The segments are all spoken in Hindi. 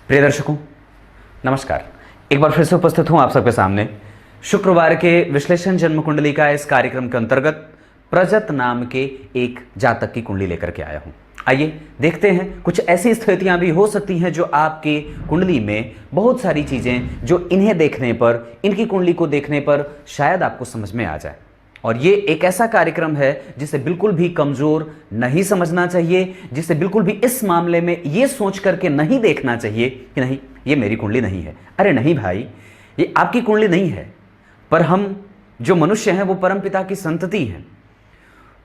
प्रिय दर्शकों, नमस्कार। एक बार फिर से उपस्थित हूं आप सबके सामने शुक्रवार के विश्लेषण जन्म कुंडली का इस कार्यक्रम के अंतर्गत प्रजत नाम के एक जातक की कुंडली लेकर के आया हूं। आइए देखते हैं, कुछ ऐसी स्थितियां भी हो सकती हैं जो आपके कुंडली में बहुत सारी चीजें जो इन्हें देखने पर, इनकी कुंडली को देखने पर शायद आपको समझ में आ जाए। और ये एक ऐसा कार्यक्रम है जिसे बिल्कुल भी कमजोर नहीं समझना चाहिए, जिसे बिल्कुल भी इस मामले में ये सोच करके नहीं देखना चाहिए कि नहीं ये मेरी कुंडली नहीं है। अरे नहीं भाई, ये आपकी कुंडली नहीं है, पर हम जो मनुष्य हैं वो परमपिता की संतति हैं।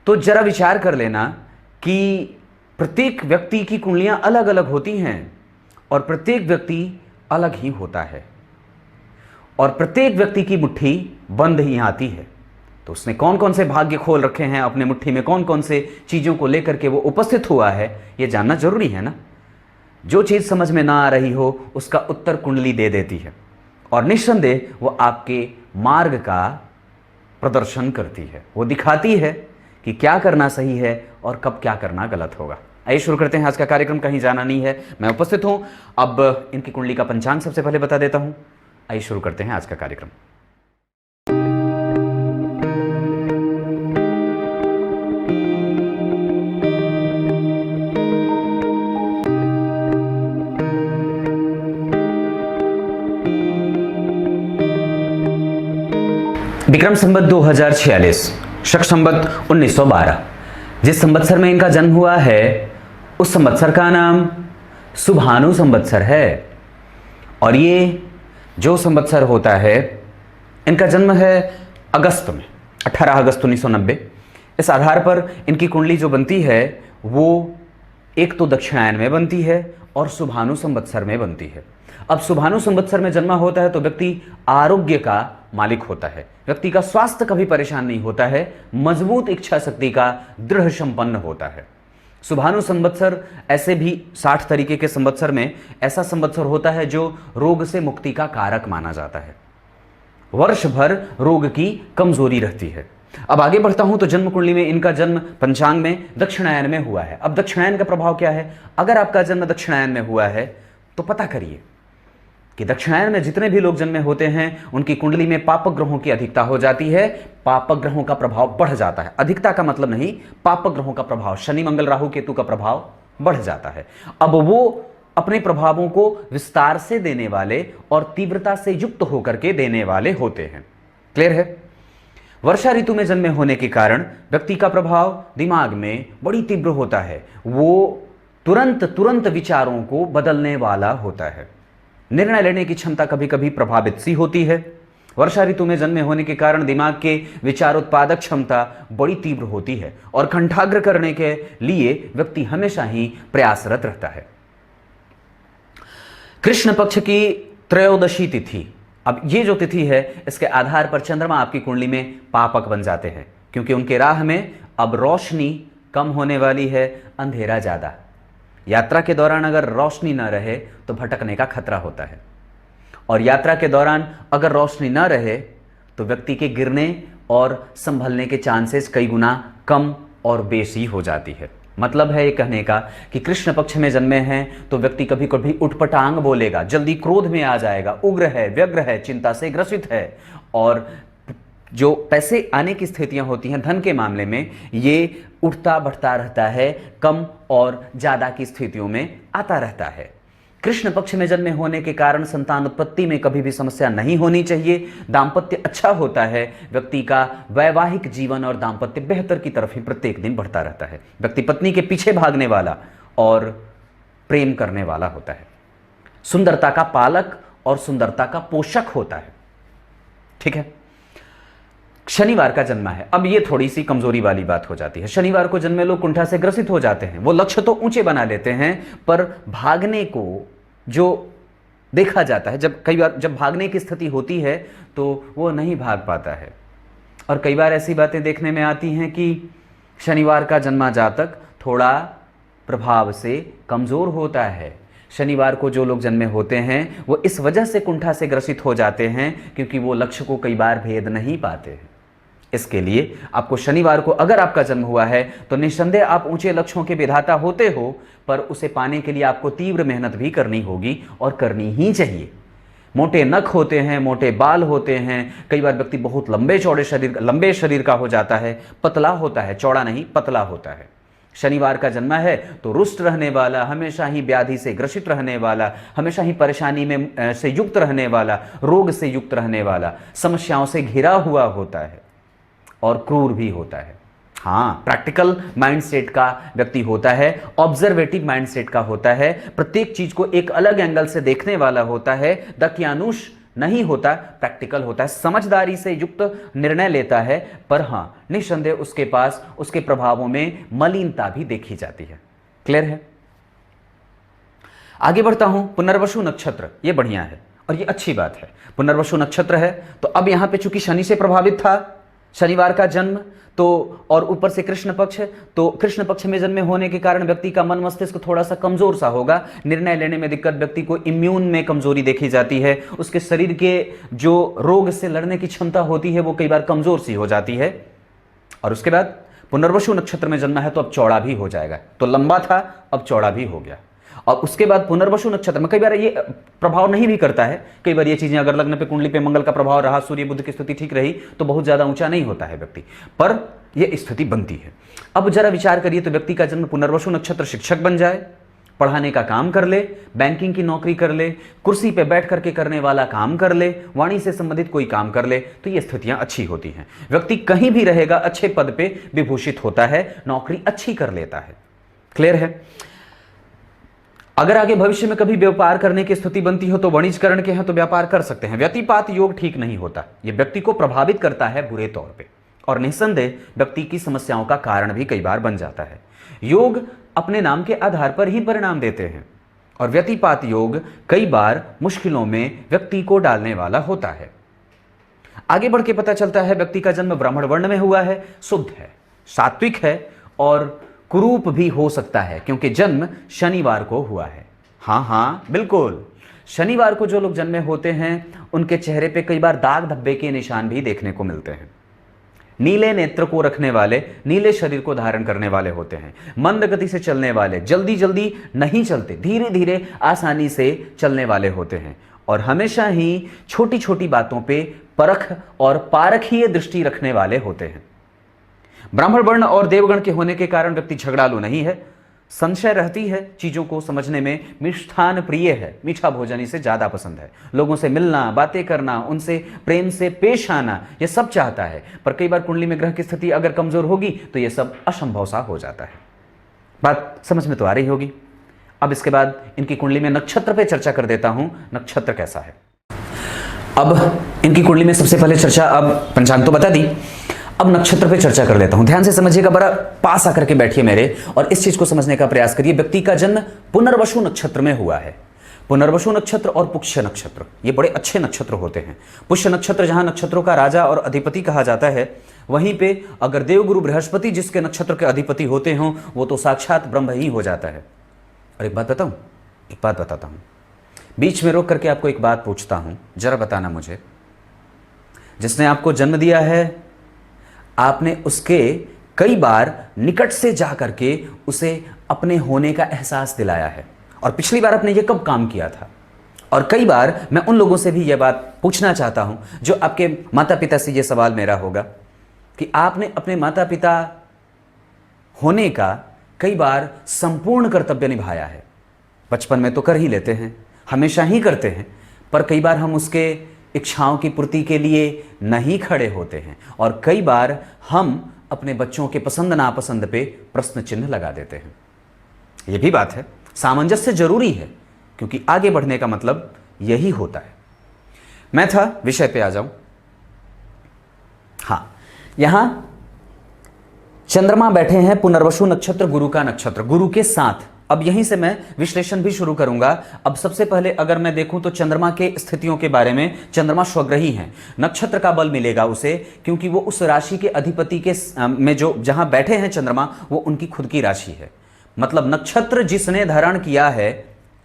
तो जरा विचार कर लेना कि प्रत्येक व्यक्ति की कुंडलियां अलग अलग होती हैं और प्रत्येक व्यक्ति अलग ही होता है और प्रत्येक व्यक्ति की मुट्ठी बंद ही आती है। तो उसने कौन कौन से भाग्य खोल रखे हैं अपने मुट्ठी में, कौन कौन से चीज़ों को लेकर के वो उपस्थित हुआ है, ये जानना जरूरी है ना। जो चीज़ समझ में ना आ रही हो उसका उत्तर कुंडली दे देती है और निस्संदेह वो आपके मार्ग का प्रदर्शन करती है, वो दिखाती है कि क्या करना सही है और कब क्या करना गलत होगा। आइए शुरू करते हैं आज का कार्यक्रम। कहीं जाना नहीं है, मैं उपस्थित हूं। अब इनकी कुंडली का पंचांग सबसे पहले बता देता हूं। आइए शुरू करते हैं आज का कार्यक्रम। विक्रम संवत 2046, शक संवत 1912। जिस संवत्सर में इनका जन्म हुआ है उस संवत्सर का नाम शुभानु संवत्सर है। और ये जो संवत्सर होता है, इनका जन्म है अगस्त में, 18 अगस्त 1990। इस आधार पर इनकी कुंडली जो बनती है वो एक तो दक्षिणायन में बनती है और शुभानु संवत्सर में बनती है। अब शुभानु संवत्सर में जन्मा होता है तो व्यक्ति आरोग्य का मालिक होता है, व्यक्ति का स्वास्थ्य कभी परेशान नहीं होता है, मजबूत इच्छा शक्ति का दृढ़ संपन्न होता है। शुभानु संवत्सर ऐसे भी 60 तरीके के संवत्सर में ऐसा संवत्सर होता है जो रोग से मुक्ति का कारक माना जाता है। वर्ष भर रोग की कमजोरी रहती है। अब आगे बढ़ता हूं तो जन्म कुंडली में इनका जन्म पंचांग में दक्षिणायन में हुआ है। अब दक्षिणायन का प्रभाव क्या है? अगर आपका जन्म दक्षिणायन में हुआ है तो पता करिए कि दक्षिणायन में जितने भी लोग जन्मे होते हैं उनकी कुंडली में पापक ग्रहों की अधिकता हो जाती है, पापक ग्रहों का प्रभाव बढ़ जाता है। अधिकता का मतलब नहीं, पापक ग्रहों का प्रभाव, शनि मंगल राहु केतु का प्रभाव बढ़ जाता है। अब वो अपने प्रभावों को विस्तार से देने वाले और तीव्रता से युक्त होकर के देने वाले होते हैं। क्लियर है? वर्षा ऋतु में जन्मे होने के कारण व्यक्ति का प्रभाव दिमाग में बड़ी तीव्र होता है, वो तुरंत विचारों को बदलने वाला होता है। निर्णय लेने की क्षमता कभी कभी प्रभावित सी होती है। वर्षा ऋतु में जन्मे होने के कारण दिमाग के विचारोत्पादक क्षमता बड़ी तीव्र होती है और कंठाग्र करने के लिए व्यक्ति हमेशा ही प्रयासरत रहता है। कृष्ण पक्ष की त्रयोदशी तिथि, अब ये जो तिथि है इसके आधार पर चंद्रमा आपकी कुंडली में पापक बन जाते हैं, क्योंकि उनके राह में अब रोशनी कम होने वाली है, अंधेरा ज्यादा। यात्रा के दौरान अगर रोशनी न रहे तो भटकने का खतरा होता है, और यात्रा के दौरान अगर रोशनी न रहे तो व्यक्ति के गिरने और संभलने के चांसेस कई गुना कम और बेसी हो जाती है। मतलब है ये कहने का कि कृष्ण पक्ष में जन्मे हैं तो व्यक्ति कभी कभी उठपटांग बोलेगा, जल्दी क्रोध में आ जाएगा, उग्र है, व्यग्र है, चिंता से ग्रसित है, और जो पैसे आने की स्थितियां होती हैं धन के मामले में ये उठता बढ़ता रहता है, कम और ज्यादा की स्थितियों में आता रहता है। कृष्ण पक्ष में जन्मे होने के कारण संतान उत्पत्ति में कभी भी समस्या नहीं होनी चाहिए। दाम्पत्य अच्छा होता है, व्यक्ति का वैवाहिक जीवन और दाम्पत्य बेहतर की तरफ ही प्रत्येक दिन बढ़ता रहता है। व्यक्ति पत्नी के पीछे भागने वाला और प्रेम करने वाला होता है, सुंदरता का पालक और सुंदरता का पोषक होता है। ठीक है? शनिवार का जन्मा है, अब ये थोड़ी सी कमजोरी वाली बात हो जाती है। शनिवार को जन्मे लोग कुंठा से ग्रसित हो जाते हैं। वो लक्ष्य तो ऊंचे बना लेते हैं पर भागने को जो देखा जाता है, जब कई बार जब भागने की स्थिति होती है तो वो नहीं भाग पाता है। और कई बार ऐसी बातें देखने में आती हैं कि शनिवार का जन्मा जातक थोड़ा प्रभाव से कमजोर होता है। शनिवार को जो लोग जन्मे होते हैं वो इस वजह से कुंठा से ग्रसित हो जाते हैं क्योंकि वो लक्ष्य को कई बार भेद नहीं पाते हैं। इसके लिए आपको शनिवार को अगर आपका जन्म हुआ है तो निस्संदेह आप ऊंचे लक्ष्यों के विधाता होते हो, पर उसे पाने के लिए आपको तीव्र मेहनत भी करनी होगी और करनी ही चाहिए। मोटे नख होते हैं, मोटे बाल होते हैं, कई बार व्यक्ति बहुत लंबे शरीर का हो जाता है, पतला होता है, चौड़ा नहीं पतला होता है। शनिवार का जन्म है तो रुष्ट रहने वाला, हमेशा ही व्याधि से ग्रसित रहने वाला, हमेशा ही परेशानी में से युक्त रहने वाला, रोग से युक्त रहने वाला, समस्याओं से घिरा हुआ होता है और क्रूर भी होता है। हाँ, प्रैक्टिकल माइंडसेट का व्यक्ति होता है, ऑब्जर्वेटिव माइंडसेट का होता है, प्रत्येक चीज को एक अलग एंगल से देखने वाला होता है, दकियानुष नहीं होता, प्रैक्टिकल होता है, समझदारी से युक्त निर्णय लेता है। पर हाँ, निस्संदेह उसके पास उसके प्रभावों में मलिनता भी देखी जाती है। क्लियर है? आगे बढ़ता हूं। पुनर्वसु नक्षत्र, ये बढ़िया है और ये अच्छी बात है। पुनर्वसु नक्षत्र है तो अब यहां पे चूंकि शनि से प्रभावित था शनिवार का जन्म, तो और ऊपर से कृष्ण पक्ष, तो कृष्ण पक्ष में जन्मे होने के कारण व्यक्ति का मन मस्तिष्क थोड़ा सा कमजोर सा होगा, निर्णय लेने में दिक्कत, व्यक्ति को इम्यून में कमजोरी देखी जाती है, उसके शरीर के जो रोग से लड़ने की क्षमता होती है वो कई बार कमजोर सी हो जाती है। और उसके बाद पुनर्वसु नक्षत्र में जन्मा है तो अब चौड़ा भी हो जाएगा, तो लंबा था अब चौड़ा भी हो गया। और उसके बाद पुनर्वसु नक्षत्र में कई बार ये प्रभाव नहीं भी करता है, कई बार ये चीजें अगर लग्न पे कुंडली पे मंगल का प्रभाव रहा, सूर्य बुध की स्थिति ठीक रही तो बहुत ज्यादा ऊंचा नहीं होता है व्यक्ति, पर यह स्थिति बनती है। अब जरा विचार करिए तो व्यक्ति का जन्म पुनर्वसु नक्षत्र, शिक्षक बन जाए, पढ़ाने का काम कर ले, बैंकिंग की नौकरी कर ले, कुर्सी पे बैठ करके करने वाला काम कर ले, वाणी से संबंधित कोई काम कर ले, तो ये स्थितियां अच्छी होती हैं। व्यक्ति कहीं भी रहेगा अच्छे पद पे विभूषित होता है, नौकरी अच्छी कर लेता है। क्लियर है? अगर आगे भविष्य में कभी व्यापार करने की स्थिति बनती हो तो वाणिज्यकरण के हैं तो व्यापार कर सकते हैं। व्यतिपात योग ठीक नहीं होता, यह व्यक्ति को प्रभावित करता है बुरे तौर पे और निस्संदेह व्यक्ति की समस्याओं का कारण भी कई बार बन जाता है। योग अपने नाम के आधार पर ही परिणाम देते हैं और व्यतिपात योग कई बार मुश्किलों में व्यक्ति को डालने वाला होता है। आगे बढ़ के पता चलता है व्यक्ति का जन्म ब्राह्मण वर्ण में हुआ है, शुद्ध है, सात्विक है और कुरूप भी हो सकता है क्योंकि जन्म शनिवार को हुआ है। हाँ बिल्कुल, शनिवार को जो लोग जन्मे होते हैं उनके चेहरे पे कई बार दाग धब्बे के निशान भी देखने को मिलते हैं। नीले नेत्र को रखने वाले, नीले शरीर को धारण करने वाले होते हैं, मंद गति से चलने वाले, जल्दी जल्दी नहीं चलते, धीरे धीरे आसानी से चलने वाले होते हैं और हमेशा ही छोटी छोटी बातों पे परख और पारखीय दृष्टि रखने वाले होते हैं। ब्राह्मण वर्ण और देवगण के होने के कारण व्यक्ति झगड़ालू नहीं है, संशय रहती है, चीजों को समझने में मिष्ठान प्रिय है, मीठा भोजन इसे ज्यादा पसंद है, लोगों से मिलना, बातें करना, उनसे प्रेम से पेश आना, यह सब चाहता है। पर कई बार कुंडली में ग्रह की स्थिति अगर कमजोर होगी तो यह सब असंभव सा हो जाता है। बात समझ में तो आ रही होगी। अब इसके बाद इनकी कुंडली में नक्षत्र पे चर्चा कर देता हूं, नक्षत्र कैसा है। अब इनकी कुंडली में सबसे पहले चर्चा, अब पंचांग तो बता दी, अब नक्षत्र पे चर्चा कर लेता हूं। ध्यान से समझिएगा, बड़ा पास आकर के बैठिए मेरे और इस चीज को समझने का प्रयास करिए। व्यक्ति का जन्म पुनर्वसु नक्षत्र में हुआ है। पुनर्वसु नक्षत्र और पुष्य नक्षत्र ये बड़े अच्छे नक्षत्र होते हैं। पुष्य नक्षत्र जहां नक्षत्रों का राजा और अधिपति कहा जाता है, वहीं पे अगर देवगुरु बृहस्पति जिसके नक्षत्र के अधिपति होते हों वो तो साक्षात ब्रह्म ही हो जाता है। और एक बात बताता हूं, बीच में रोक करके आपको एक बात पूछता हूं, जरा बताना मुझे, जिसने आपको जन्म दिया है आपने उसके कई बार निकट से जा करके उसे अपने होने का एहसास दिलाया है, और पिछली बार आपने ये कब काम किया था? और कई बार मैं उन लोगों से भी यह बात पूछना चाहता हूं जो आपके माता पिता से, ये सवाल मेरा होगा कि आपने अपने माता पिता होने का कई बार संपूर्ण कर्तव्य निभाया है। बचपन में तो कर ही लेते हैं, हमेशा ही करते हैं, पर कई बार हम उसके इच्छाओं की पूर्ति के लिए नहीं खड़े होते हैं और कई बार हम अपने बच्चों के पसंद नापसंद पे प्रश्न चिन्ह लगा देते हैं। यह भी बात है, सामंजस्य जरूरी है क्योंकि आगे बढ़ने का मतलब यही होता है। मैं था विषय पे आ जाऊं। हां, यहां चंद्रमा बैठे हैं, पुनर्वसु नक्षत्र गुरु का नक्षत्र, गुरु के साथ। अब यहीं से मैं विश्लेषण भी शुरू करूंगा। अब सबसे पहले अगर मैं देखूं तो चंद्रमा के स्थितियों के बारे में, चंद्रमा स्वग्रही हैं, नक्षत्र का बल मिलेगा उसे क्योंकि वो उस राशि के अधिपति के में जो जहां बैठे हैं चंद्रमा, वो उनकी खुद की राशि है। मतलब नक्षत्र जिसने धारण किया है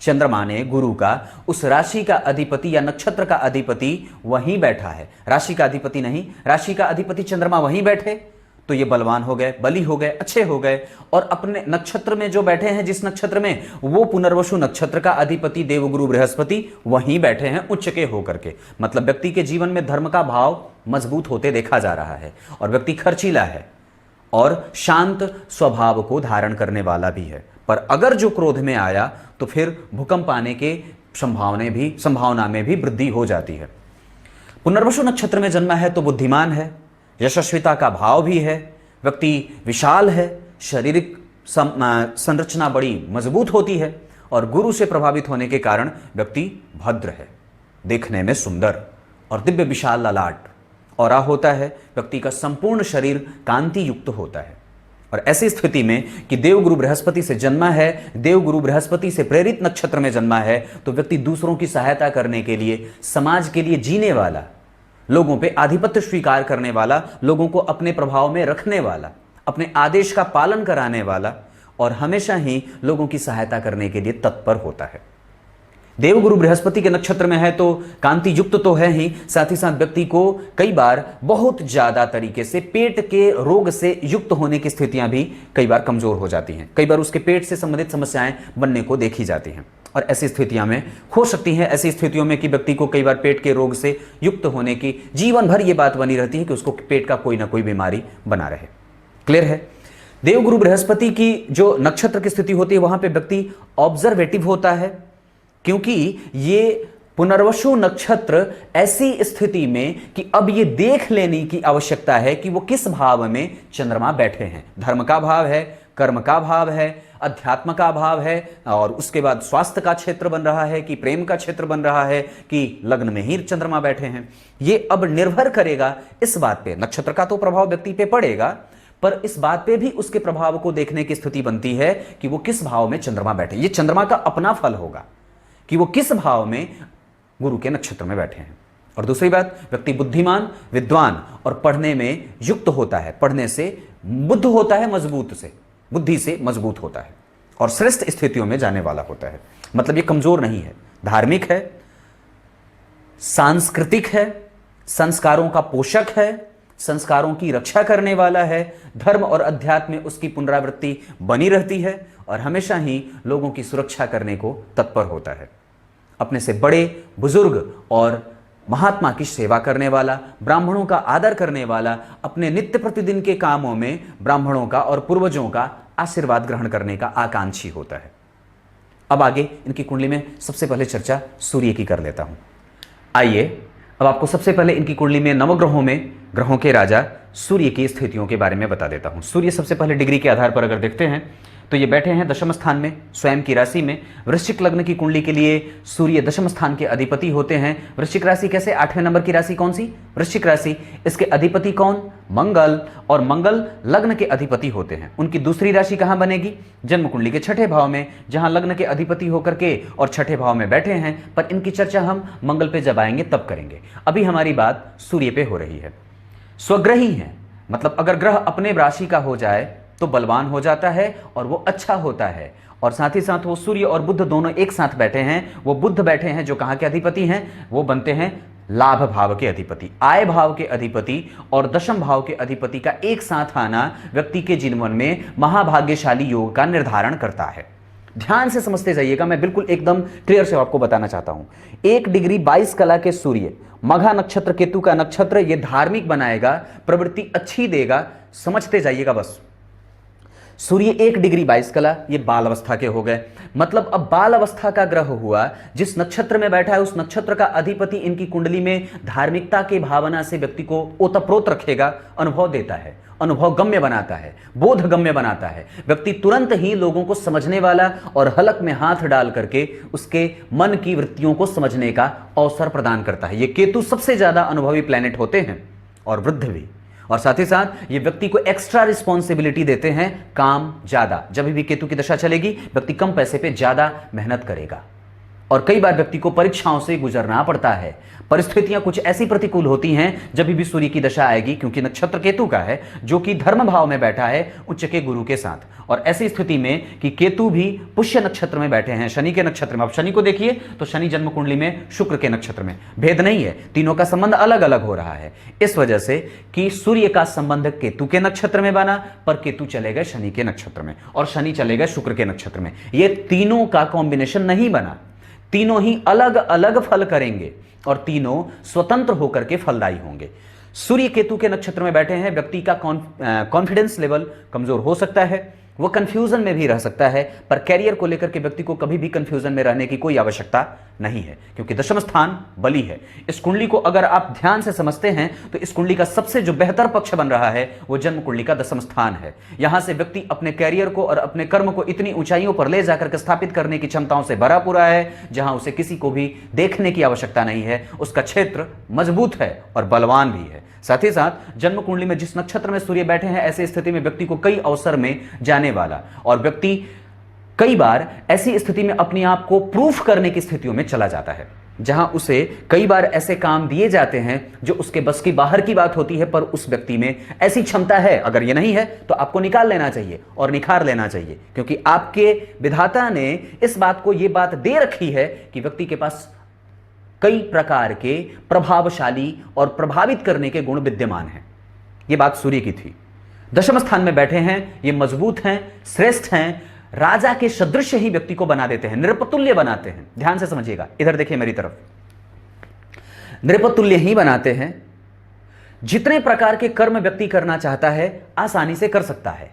चंद्रमा ने गुरु का उस राशि का अधिपति या नक्षत्र का अधिपति वहीं बैठा है, राशि का अधिपति नहीं, राशि का अधिपति चंद्रमा वहीं बैठे तो ये बलवान हो गए, बली हो गए, अच्छे हो गए। और अपने नक्षत्र में जो बैठे हैं, जिस नक्षत्र में, वो पुनर्वसु नक्षत्र का अधिपति देवगुरु बृहस्पति वहीं बैठे हैं उच्च के होकर के। मतलब व्यक्ति के जीवन में धर्म का भाव मजबूत होते देखा जा रहा है और व्यक्ति खर्चीला है और शांत स्वभाव को धारण करने वाला भी है। पर अगर जो क्रोध में आया तो फिर भूकंप आने के संभावना में भी वृद्धि हो जाती है। पुनर्वसु नक्षत्र में जन्मा है तो बुद्धिमान है, यशस्विता का भाव भी है, व्यक्ति विशाल है, शारीरिक संरचना बड़ी मजबूत होती है और गुरु से प्रभावित होने के कारण व्यक्ति भद्र है, देखने में सुंदर और दिव्य विशाल ललाट औरा होता है, व्यक्ति का संपूर्ण शरीर कांति युक्त होता है। और ऐसी स्थिति में कि देवगुरु बृहस्पति से जन्मा है, देवगुरु बृहस्पति से प्रेरित नक्षत्र में जन्मा है, तो व्यक्ति दूसरों की सहायता करने के लिए, समाज के लिए जीने वाला, लोगों पे आधिपत्य स्वीकार करने वाला, लोगों को अपने प्रभाव में रखने वाला, अपने आदेश का पालन कराने वाला और हमेशा ही लोगों की सहायता करने के लिए तत्पर होता है। देवगुरु बृहस्पति के नक्षत्र में है तो कांति युक्त तो है ही, साथ ही साथ व्यक्ति को कई बार बहुत ज्यादा तरीके से पेट के रोग से युक्त होने की स्थितियां भी कई बार कमजोर हो जाती हैं, कई बार उसके पेट से संबंधित समस्याएं बनने को देखी जाती हैं। और ऐसी स्थितियां में हो सकती हैं, ऐसी स्थितियों में कि व्यक्ति को कई बार पेट के रोग से युक्त होने की जीवन भर ये बात बनी रहती है कि उसको पेट का कोई ना कोई बीमारी बना रहे। क्लियर है? देवगुरु बृहस्पति की जो नक्षत्र की स्थिति होती है वहां पे व्यक्ति ऑब्जर्वेटिव होता है, क्योंकि ये पुनर्वसु नक्षत्र ऐसी स्थिति में कि अब ये देख लेने की आवश्यकता है कि वो किस भाव में चंद्रमा बैठे हैं। धर्म का भाव है, कर्म का भाव है, अध्यात्म का भाव है और उसके बाद स्वास्थ्य का क्षेत्र बन रहा है कि प्रेम का क्षेत्र बन रहा है कि लग्न में ही चंद्रमा बैठे हैं। ये अब निर्भर करेगा इस बात पे। नक्षत्र का तो प्रभाव व्यक्ति पे पड़ेगा, पर इस बात पे भी उसके प्रभाव को देखने की स्थिति बनती है कि वो किस भाव में चंद्रमा बैठे। ये चंद्रमा का अपना फल होगा कि वो किस भाव में गुरु के नक्षत्र में बैठे हैं। और दूसरी बात, व्यक्ति बुद्धिमान, विद्वान और पढ़ने में युक्त होता है, पढ़ने से बुद्ध होता है, मजबूत से, बुद्धि से मजबूत होता है और श्रेष्ठ स्थितियों में जाने वाला होता है। मतलब ये कमजोर नहीं है, धार्मिक है, सांस्कृतिक है, संस्कारों का पोषक है, संस्कारों की रक्षा करने वाला है, धर्म और अध्यात्म में उसकी पुनरावृत्ति बनी रहती है और हमेशा ही लोगों की सुरक्षा करने को तत्पर होता है। अपने से बड़े बुजुर्ग और महात्मा की सेवा करने वाला, ब्राह्मणों का आदर करने वाला, अपने नित्य प्रतिदिन के कामों में ब्राह्मणों का और पूर्वजों का आशीर्वाद ग्रहण करने का आकांक्षी होता है। अब आगे इनकी कुंडली में सबसे पहले चर्चा सूर्य की कर लेता हूं। आइए अब आपको सबसे पहले इनकी कुंडली में नवग्रहों में ग्रहों के राजा सूर्य की स्थितियों के बारे में बता देता हूं। सूर्य सबसे पहले डिग्री के आधार पर अगर देखते हैं तो ये बैठे हैं दशम स्थान में, स्वयं की राशि में। वृश्चिक लग्न की कुंडली के लिए सूर्य दशम स्थान के अधिपति होते हैं। वृश्चिक राशि कैसे? 8वें नंबर की राशि कौन सी? वृश्चिक राशि। इसके अधिपति कौन? मंगल। और मंगल लग्न के अधिपति होते हैं। उनकी दूसरी राशि कहां बनेगी? जन्म कुंडली के छठे भाव में, जहां लग्न के अधिपति होकर के और छठे भाव में बैठे हैं। पर इनकी चर्चा हम मंगल पे जब आएंगे तब करेंगे। अभी हमारी बात सूर्य पे हो रही है। स्वग्रही है, मतलब अगर ग्रह अपने राशि का हो जाए तो बलवान हो जाता है और वो अच्छा होता है। और साथ ही साथ वो सूर्य और बुध दोनों एक साथ बैठे हैं। वो बुध बैठे हैं जो कहां के अधिपति हैं? वो बनते हैं लाभ भाव के अधिपति, आय भाव के अधिपति और दशम भाव के अधिपति का एक साथ आना व्यक्ति के जीवन में महाभाग्यशाली योग का निर्धारण करता है। ध्यान से समझते जाइएगा, मैं बिल्कुल एकदम क्लियर से आपको बताना चाहता हूं। 1 डिग्री 22 कला के सूर्य, मघा नक्षत्र, केतु का नक्षत्र, ये धार्मिक बनाएगा, प्रवृत्ति अच्छी देगा। समझते जाइएगा बस। सूर्य 1 डिग्री 22 कला, ये बाल अवस्था के हो गए। मतलब अब बाल अवस्था का ग्रह हुआ, जिस नक्षत्र में बैठा है उस नक्षत्र का अधिपति इनकी कुंडली में धार्मिकता के भावना से व्यक्ति को ओतप्रोत रखेगा, अनुभव देता है, अनुभव गम्य बनाता है, बोध गम्य बनाता है। व्यक्ति तुरंत ही लोगों को समझने वाला और हलक में हाथ डाल करके उसके मन की वृत्तियों को समझने का अवसर प्रदान करता है। ये केतु सबसे ज्यादा अनुभवी प्लैनेट होते हैं और वृद्ध भी। और साथ ही साथ ये व्यक्ति को एक्स्ट्रा रिस्पॉन्सिबिलिटी देते हैं, काम ज्यादा। जब भी केतु की दशा चलेगी व्यक्ति कम पैसे पे ज्यादा मेहनत करेगा और कई बार व्यक्ति को परीक्षाओं से गुजरना पड़ता है। परिस्थितियां कुछ ऐसी प्रतिकूल होती हैं जब भी सूर्य की दशा आएगी, क्योंकि नक्षत्र केतु का है जो कि धर्म भाव में बैठा है उच्च के गुरु के साथ। और ऐसी स्थिति में कि केतु भी पुष्य नक्षत्र में बैठे हैं, शनि के नक्षत्र में। अब शनि को देखिए तो शनि जन्म कुंडली में शुक्र के नक्षत्र में, भेद नहीं है, तीनों का संबंध अलग अलग हो रहा है। इस वजह से कि सूर्य का संबंध केतु के नक्षत्र में बना, पर केतु चले गए शनि के नक्षत्र में और शनि चले गए शुक्र के नक्षत्र में। ये तीनों का कॉम्बिनेशन नहीं बना, तीनों ही अलग अलग फल करेंगे और तीनों स्वतंत्र होकर के फलदायी होंगे। सूर्य केतु के नक्षत्र में बैठे हैं, व्यक्ति का कॉन्फिडेंस लेवल कमजोर हो सकता है, वो कंफ्यूजन में भी रह सकता है, पर कैरियर को लेकर के व्यक्ति को कभी भी कंफ्यूजन में रहने की कोई आवश्यकता नहीं है, क्योंकि दशम स्थान बली है। इस कुंडली को अगर आप ध्यान से समझते हैं तो इस कुंडली का सबसे जो बेहतर पक्ष बन रहा है वो जन्म कुंडली का दशम स्थान है। यहां से व्यक्ति अपने कैरियर को और अपने कर्म को इतनी ऊंचाइयों पर ले जाकर के स्थापित करने की क्षमताओं से भरा पूरा है, जहां उसे किसी को भी देखने की आवश्यकता नहीं है। उसका क्षेत्र मजबूत है और बलवान भी है। साथ ही साथ जन्म कुंडली में जिस नक्षत्र में सूर्य बैठे हैं, ऐसी स्थिति में व्यक्ति को कई अवसर में जाने वाला, और व्यक्ति कई बार ऐसी स्थिति में अपने आप को प्रूफ करने की स्थितियों में चला जाता है, जहां उसे कई बार ऐसे काम दिए जाते हैं जो उसके बस की बाहर की बात होती है, पर उस व्यक्ति में ऐसी क्षमता है। अगर ये नहीं है तो आपको निकाल लेना चाहिए और निखार लेना चाहिए, क्योंकि आपके विधाता ने इस बात को ये बात दे रखी है कि व्यक्ति के पास कई प्रकार के प्रभावशाली और प्रभावित करने के गुण विद्यमान हैं। यह बात सूर्य की थी। दशम स्थान में बैठे हैं, ये मजबूत हैं, श्रेष्ठ हैं, राजा के सदृश ही व्यक्ति को बना देते हैं, नृपतुल्य बनाते हैं। ध्यान से समझिएगा, इधर देखिए मेरी तरफ, नृपतुल्य ही बनाते हैं। जितने प्रकार के कर्म व्यक्ति करना चाहता है आसानी से कर सकता है,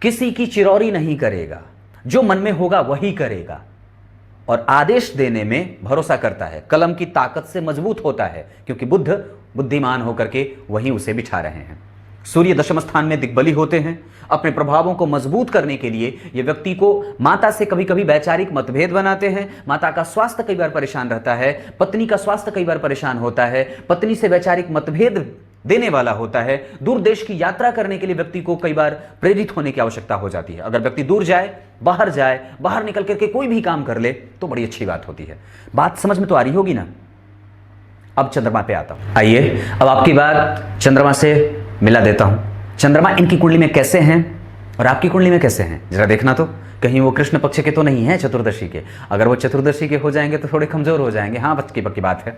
किसी की चिरौरी नहीं करेगा, जो मन में होगा वही करेगा और आदेश देने में भरोसा करता है। कलम की ताकत से मजबूत होता है, क्योंकि बुद्ध बुद्धिमान होकर के वहीं उसे बिठा रहे हैं। सूर्य दशम स्थान में दिग्बली होते हैं। अपने प्रभावों को मजबूत करने के लिए ये व्यक्ति को माता से कभी कभी वैचारिक मतभेद बनाते हैं। माता का स्वास्थ्य कई बार परेशान रहता है, पत्नी का स्वास्थ्य कई बार परेशान होता है, पत्नी से वैचारिक मतभेद देने वाला होता है। दूर देश की यात्रा करने के लिए व्यक्ति को कई बार प्रेरित होने की आवश्यकता हो जाती है। अगर व्यक्ति दूर जाए, बाहर निकल करके कोई भी काम कर ले तो बड़ी अच्छी बात होती है। बात समझ में तो आ रही होगी ना। अब चंद्रमा पे आता हूं। आइए अब आपकी बात चंद्रमा से मिला देता हूं। चंद्रमा इनकी कुंडली में कैसे हैं और आपकी कुंडली में कैसे हैं, जरा देखना तो। कहीं वो कृष्ण पक्ष के तो नहीं है, चतुर्दशी के। अगर वो चतुर्दशी के हो जाएंगे तो थोड़े कमजोर हो जाएंगे। हाँ, पक्की पक्की बात है।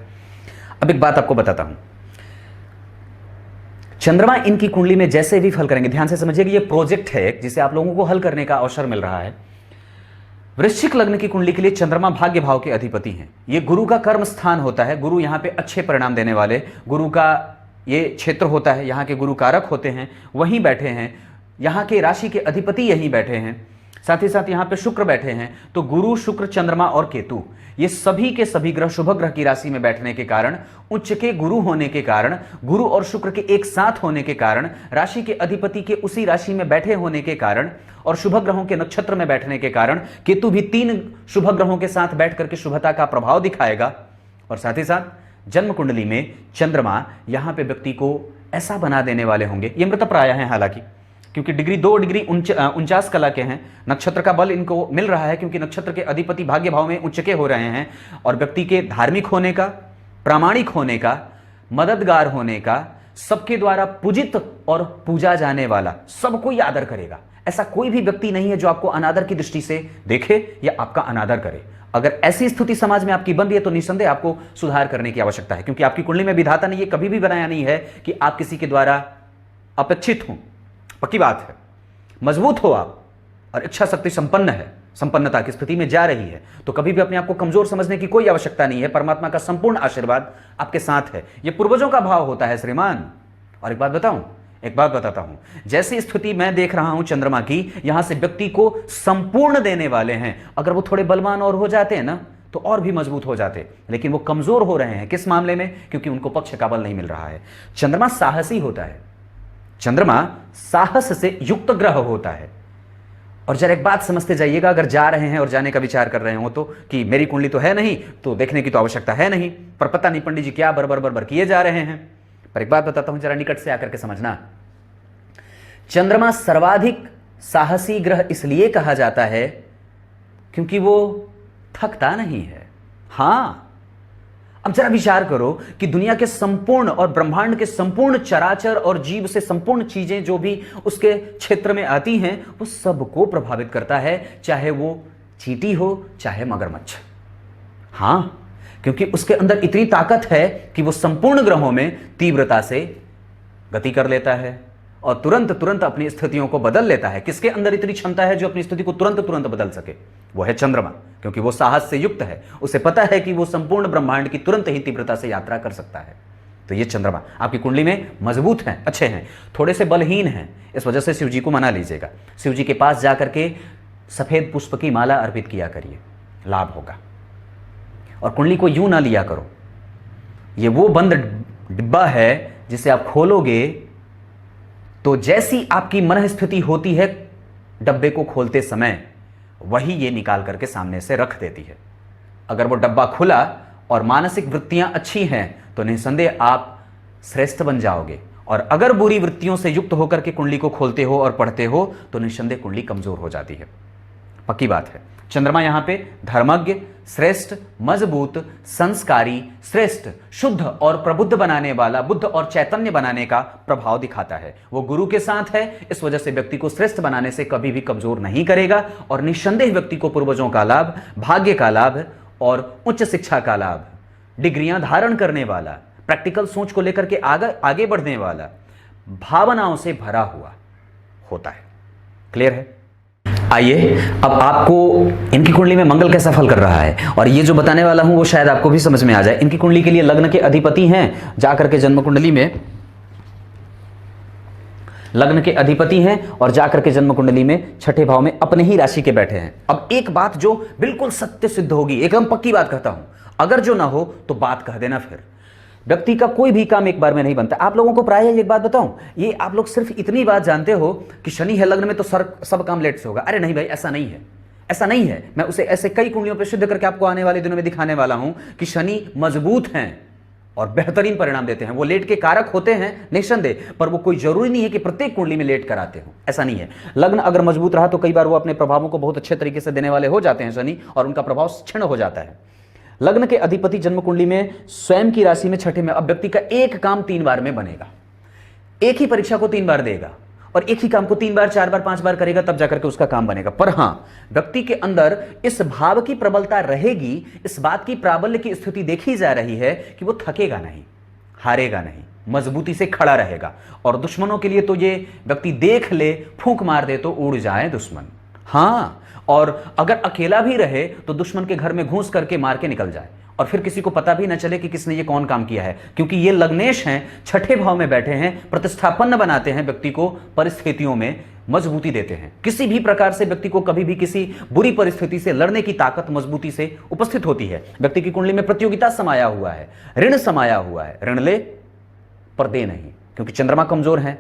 अब एक बात आपको बताता हूं। चंद्रमा इनकी कुंडली में जैसे भी फल करेंगे, ध्यान से समझिएगा, ये प्रोजेक्ट है जिसे आप लोगों को हल करने का अवसर मिल रहा है। वृश्चिक लग्न की कुंडली के लिए चंद्रमा भाग्य भाव के अधिपति हैं। ये गुरु का कर्म स्थान होता है। गुरु यहाँ पे अच्छे परिणाम देने वाले, गुरु का ये क्षेत्र होता है, यहाँ के गुरु कारक होते हैं, वहीं बैठे हैं। यहाँ के राशि के अधिपति यहीं बैठे हैं, साथ ही साथ यहाँ पे शुक्र बैठे हैं। तो गुरु, शुक्र, चंद्रमा और केतु, ये सभी के सभी ग्रह शुभ ग्रह की राशि में बैठने के कारण, उच्च के गुरु होने के कारण, गुरु और शुक्र के एक साथ होने के कारण, राशि के अधिपति के उसी राशि में बैठे होने के कारण और शुभ ग्रहों के नक्षत्र में बैठने के कारण, केतु भी 3 शुभ ग्रहों के साथ बैठ करके शुभता का प्रभाव दिखाएगा। और साथ ही साथ जन्म कुंडली में चंद्रमा यहां पे व्यक्ति को ऐसा बना देने वाले होंगे, ये मृतप्राय हैं हालांकि, क्योंकि 2 डिग्री 49 कला के हैं। नक्षत्र का बल इनको मिल रहा है, क्योंकि नक्षत्र के अधिपति भाग्य भाव में उच्च के हो रहे हैं। और व्यक्ति के धार्मिक होने का, प्रामाणिक होने का, मददगार होने का, सबके द्वारा पूजित और पूजा जाने वाला, सबको ही आदर करेगा। ऐसा कोई भी व्यक्ति नहीं है जो आपको अनादर की दृष्टि से देखे या आपका अनादर करे। अगर ऐसी स्थिति समाज में आपकी बन रही है तो निसंदेह आपको सुधार करने की आवश्यकता है, क्योंकि आपकी कुंडली में विधाता ने यह कभी भी बनाया नहीं है कि आप किसी के द्वारा अपेक्षित हों। पक्की बात है, मजबूत हो आप और इच्छा शक्ति संपन्न है, संपन्नता की स्थिति में जा रही है, तो कभी भी अपने आप को कमजोर समझने की कोई आवश्यकता नहीं है। परमात्मा का संपूर्ण आशीर्वाद आपके साथ है। यह पूर्वजों का भाव होता है श्रीमान। और एक बात बताता हूं, जैसी स्थिति मैं देख रहा हूं चंद्रमा की, यहां से व्यक्ति को संपूर्ण देने वाले हैं। अगर वो थोड़े बलवान और हो जाते हैं ना तो और भी मजबूत हो जाते, लेकिन वो कमजोर हो रहे हैं। किस मामले में? क्योंकि उनको पक्ष का बल नहीं मिल रहा है। चंद्रमा साहसी होता है, चंद्रमा साहस से युक्त ग्रह होता है। और जरा एक बात समझते जाइएगा, अगर जा रहे हैं और जाने का विचार कर रहे हो तो, कि मेरी कुंडली तो है नहीं तो देखने की तो आवश्यकता है नहीं, पर पता नहीं पंडित जी क्या बरबर किए जा रहे हैं। पर एक बात बताता हूं, जरा निकट से आकर के समझना। चंद्रमा सर्वाधिक साहसी ग्रह इसलिए कहा जाता है क्योंकि वो थकता नहीं है। हाँ, अब जरा विचार करो कि दुनिया के संपूर्ण और ब्रह्मांड के संपूर्ण चराचर और जीव से संपूर्ण चीजें जो भी उसके क्षेत्र में आती हैं वो सबको प्रभावित करता है, चाहे वो चींटी हो चाहे मगरमच्छ। हाँ, क्योंकि उसके अंदर इतनी ताकत है कि वो संपूर्ण ग्रहों में तीव्रता से गति कर लेता है और तुरंत तुरंत अपनी स्थितियों को बदल लेता है। किसके अंदर इतनी क्षमता है जो अपनी स्थिति को तुरंत तुरंत बदल सके? वो है चंद्रमा, क्योंकि वो साहस से युक्त है। उसे पता है कि वो संपूर्ण ब्रह्मांड की तुरंत ही तीव्रता से यात्रा कर सकता है। तो ये चंद्रमा आपकी कुंडली में मजबूत हैं, अच्छे हैं, थोड़े से बलहीन हैं, इस वजह से शिव जी को मना लीजिएगा। शिव जी के पास जाकर के सफेद पुष्प की माला अर्पित किया करिए, लाभ होगा। और कुंडली को यूं ना लिया करो, ये वो बंद डिब्बा है जिसे आप खोलोगे तो जैसी आपकी मन स्थिति होती है डब्बे को खोलते समय, वही ये निकाल करके सामने से रख देती है। अगर वो डब्बा खुला और मानसिक वृत्तियां अच्छी हैं तो निसंदेह आप श्रेष्ठ बन जाओगे, और अगर बुरी वृत्तियों से युक्त होकर के कुंडली को खोलते हो और पढ़ते हो तो निसंदेह कुंडली कमजोर हो जाती है। पक्की बात है। चंद्रमा यहां पे धर्मज्ञ, श्रेष्ठ, मजबूत, संस्कारी, श्रेष्ठ, शुद्ध और प्रबुद्ध बनाने वाला, बुद्ध और चैतन्य बनाने का प्रभाव दिखाता है। वो गुरु के साथ है, इस वजह से व्यक्ति को श्रेष्ठ बनाने से कभी भी कमजोर नहीं करेगा और निस्संदेह व्यक्ति को पूर्वजों का लाभ, भाग्य का लाभ और उच्च शिक्षा का लाभ, डिग्रियां धारण करने वाला, प्रैक्टिकल सोच को लेकर के आगे बढ़ने वाला, भावनाओं से भरा हुआ होता है। क्लियर है? आइए अब आपको इनकी कुंडली में मंगल कैसा फल कर रहा है, और ये जो बताने वाला हूं वो शायद आपको भी समझ में आ जाए। इनकी कुंडली के लिए लग्न के अधिपति हैं, जाकर के जन्म कुंडली में लग्न के अधिपति हैं और जाकर के जन्म कुंडली में छठे भाव में अपने ही राशि के बैठे हैं। अब एक बात जो बिल्कुल सत्य सिद्ध होगी, एकदम पक्की बात कहता हूं, अगर जो ना हो तो बात कह देना। फिर व्यक्ति का कोई भी काम एक बार में नहीं बनता। आप लोगों को प्राय एक बात बताऊं, ये आप लोग सिर्फ इतनी बात जानते हो कि शनि है लग्न में तो सब काम लेट से होगा। अरे नहीं भाई, ऐसा नहीं है, ऐसा नहीं है। मैं उसे ऐसे कई कुंडलियों पर सिद्ध करके आपको आने वाले दिनों में दिखाने वाला हूं कि शनि मजबूत हैं और बेहतरीन परिणाम देते हैं। वो लेट के कारक होते हैं निस्संदेह, पर वो कोई जरूरी नहीं है कि प्रत्येक कुंडली में लेट कराते हो, ऐसा नहीं है। लग्न अगर मजबूत रहा तो कई बार वो अपने प्रभावों को बहुत अच्छे तरीके से देने वाले हो जाते हैं शनि, और उनका प्रभाव क्षीण हो जाता है। लग्न के अधिपति जन्म कुंडली में स्वयं की राशि में छठे में, अब व्यक्ति का एक काम 3 बार में बनेगा। एक ही परीक्षा को 3 बार देगा और एक ही काम को 3 बार, 4 बार, 5 बार करेगा, तब जाकर के उसका काम बनेगा। पर हां, व्यक्ति के अंदर इस भाव की प्रबलता रहेगी, इस बात की प्राबल्य की स्थिति देखी जा रही है कि वो थकेगा नहीं, हारेगा नहीं, मजबूती से खड़ा रहेगा। और दुश्मनों के लिए तो ये व्यक्ति देख ले, फूंक मार दे तो उड़ जाए दुश्मन। हां, और अगर अकेला भी रहे तो दुश्मन के घर में घुस करके मार के निकल जाए और फिर किसी को पता भी न चले कि किसने ये कौन काम किया है, क्योंकि ये लग्नेश हैं, छठे भाव में बैठे हैं, प्रतिष्ठापन्न बनाते हैं, व्यक्ति को परिस्थितियों में मजबूती देते हैं। किसी भी प्रकार से व्यक्ति को कभी भी किसी बुरी परिस्थिति से लड़ने की ताकत मजबूती से उपस्थित होती है। व्यक्ति की कुंडली में प्रतियोगिता समाया हुआ है, ऋण समाया हुआ है, ऋण ले पर दे नहीं, क्योंकि चंद्रमा कमजोर है।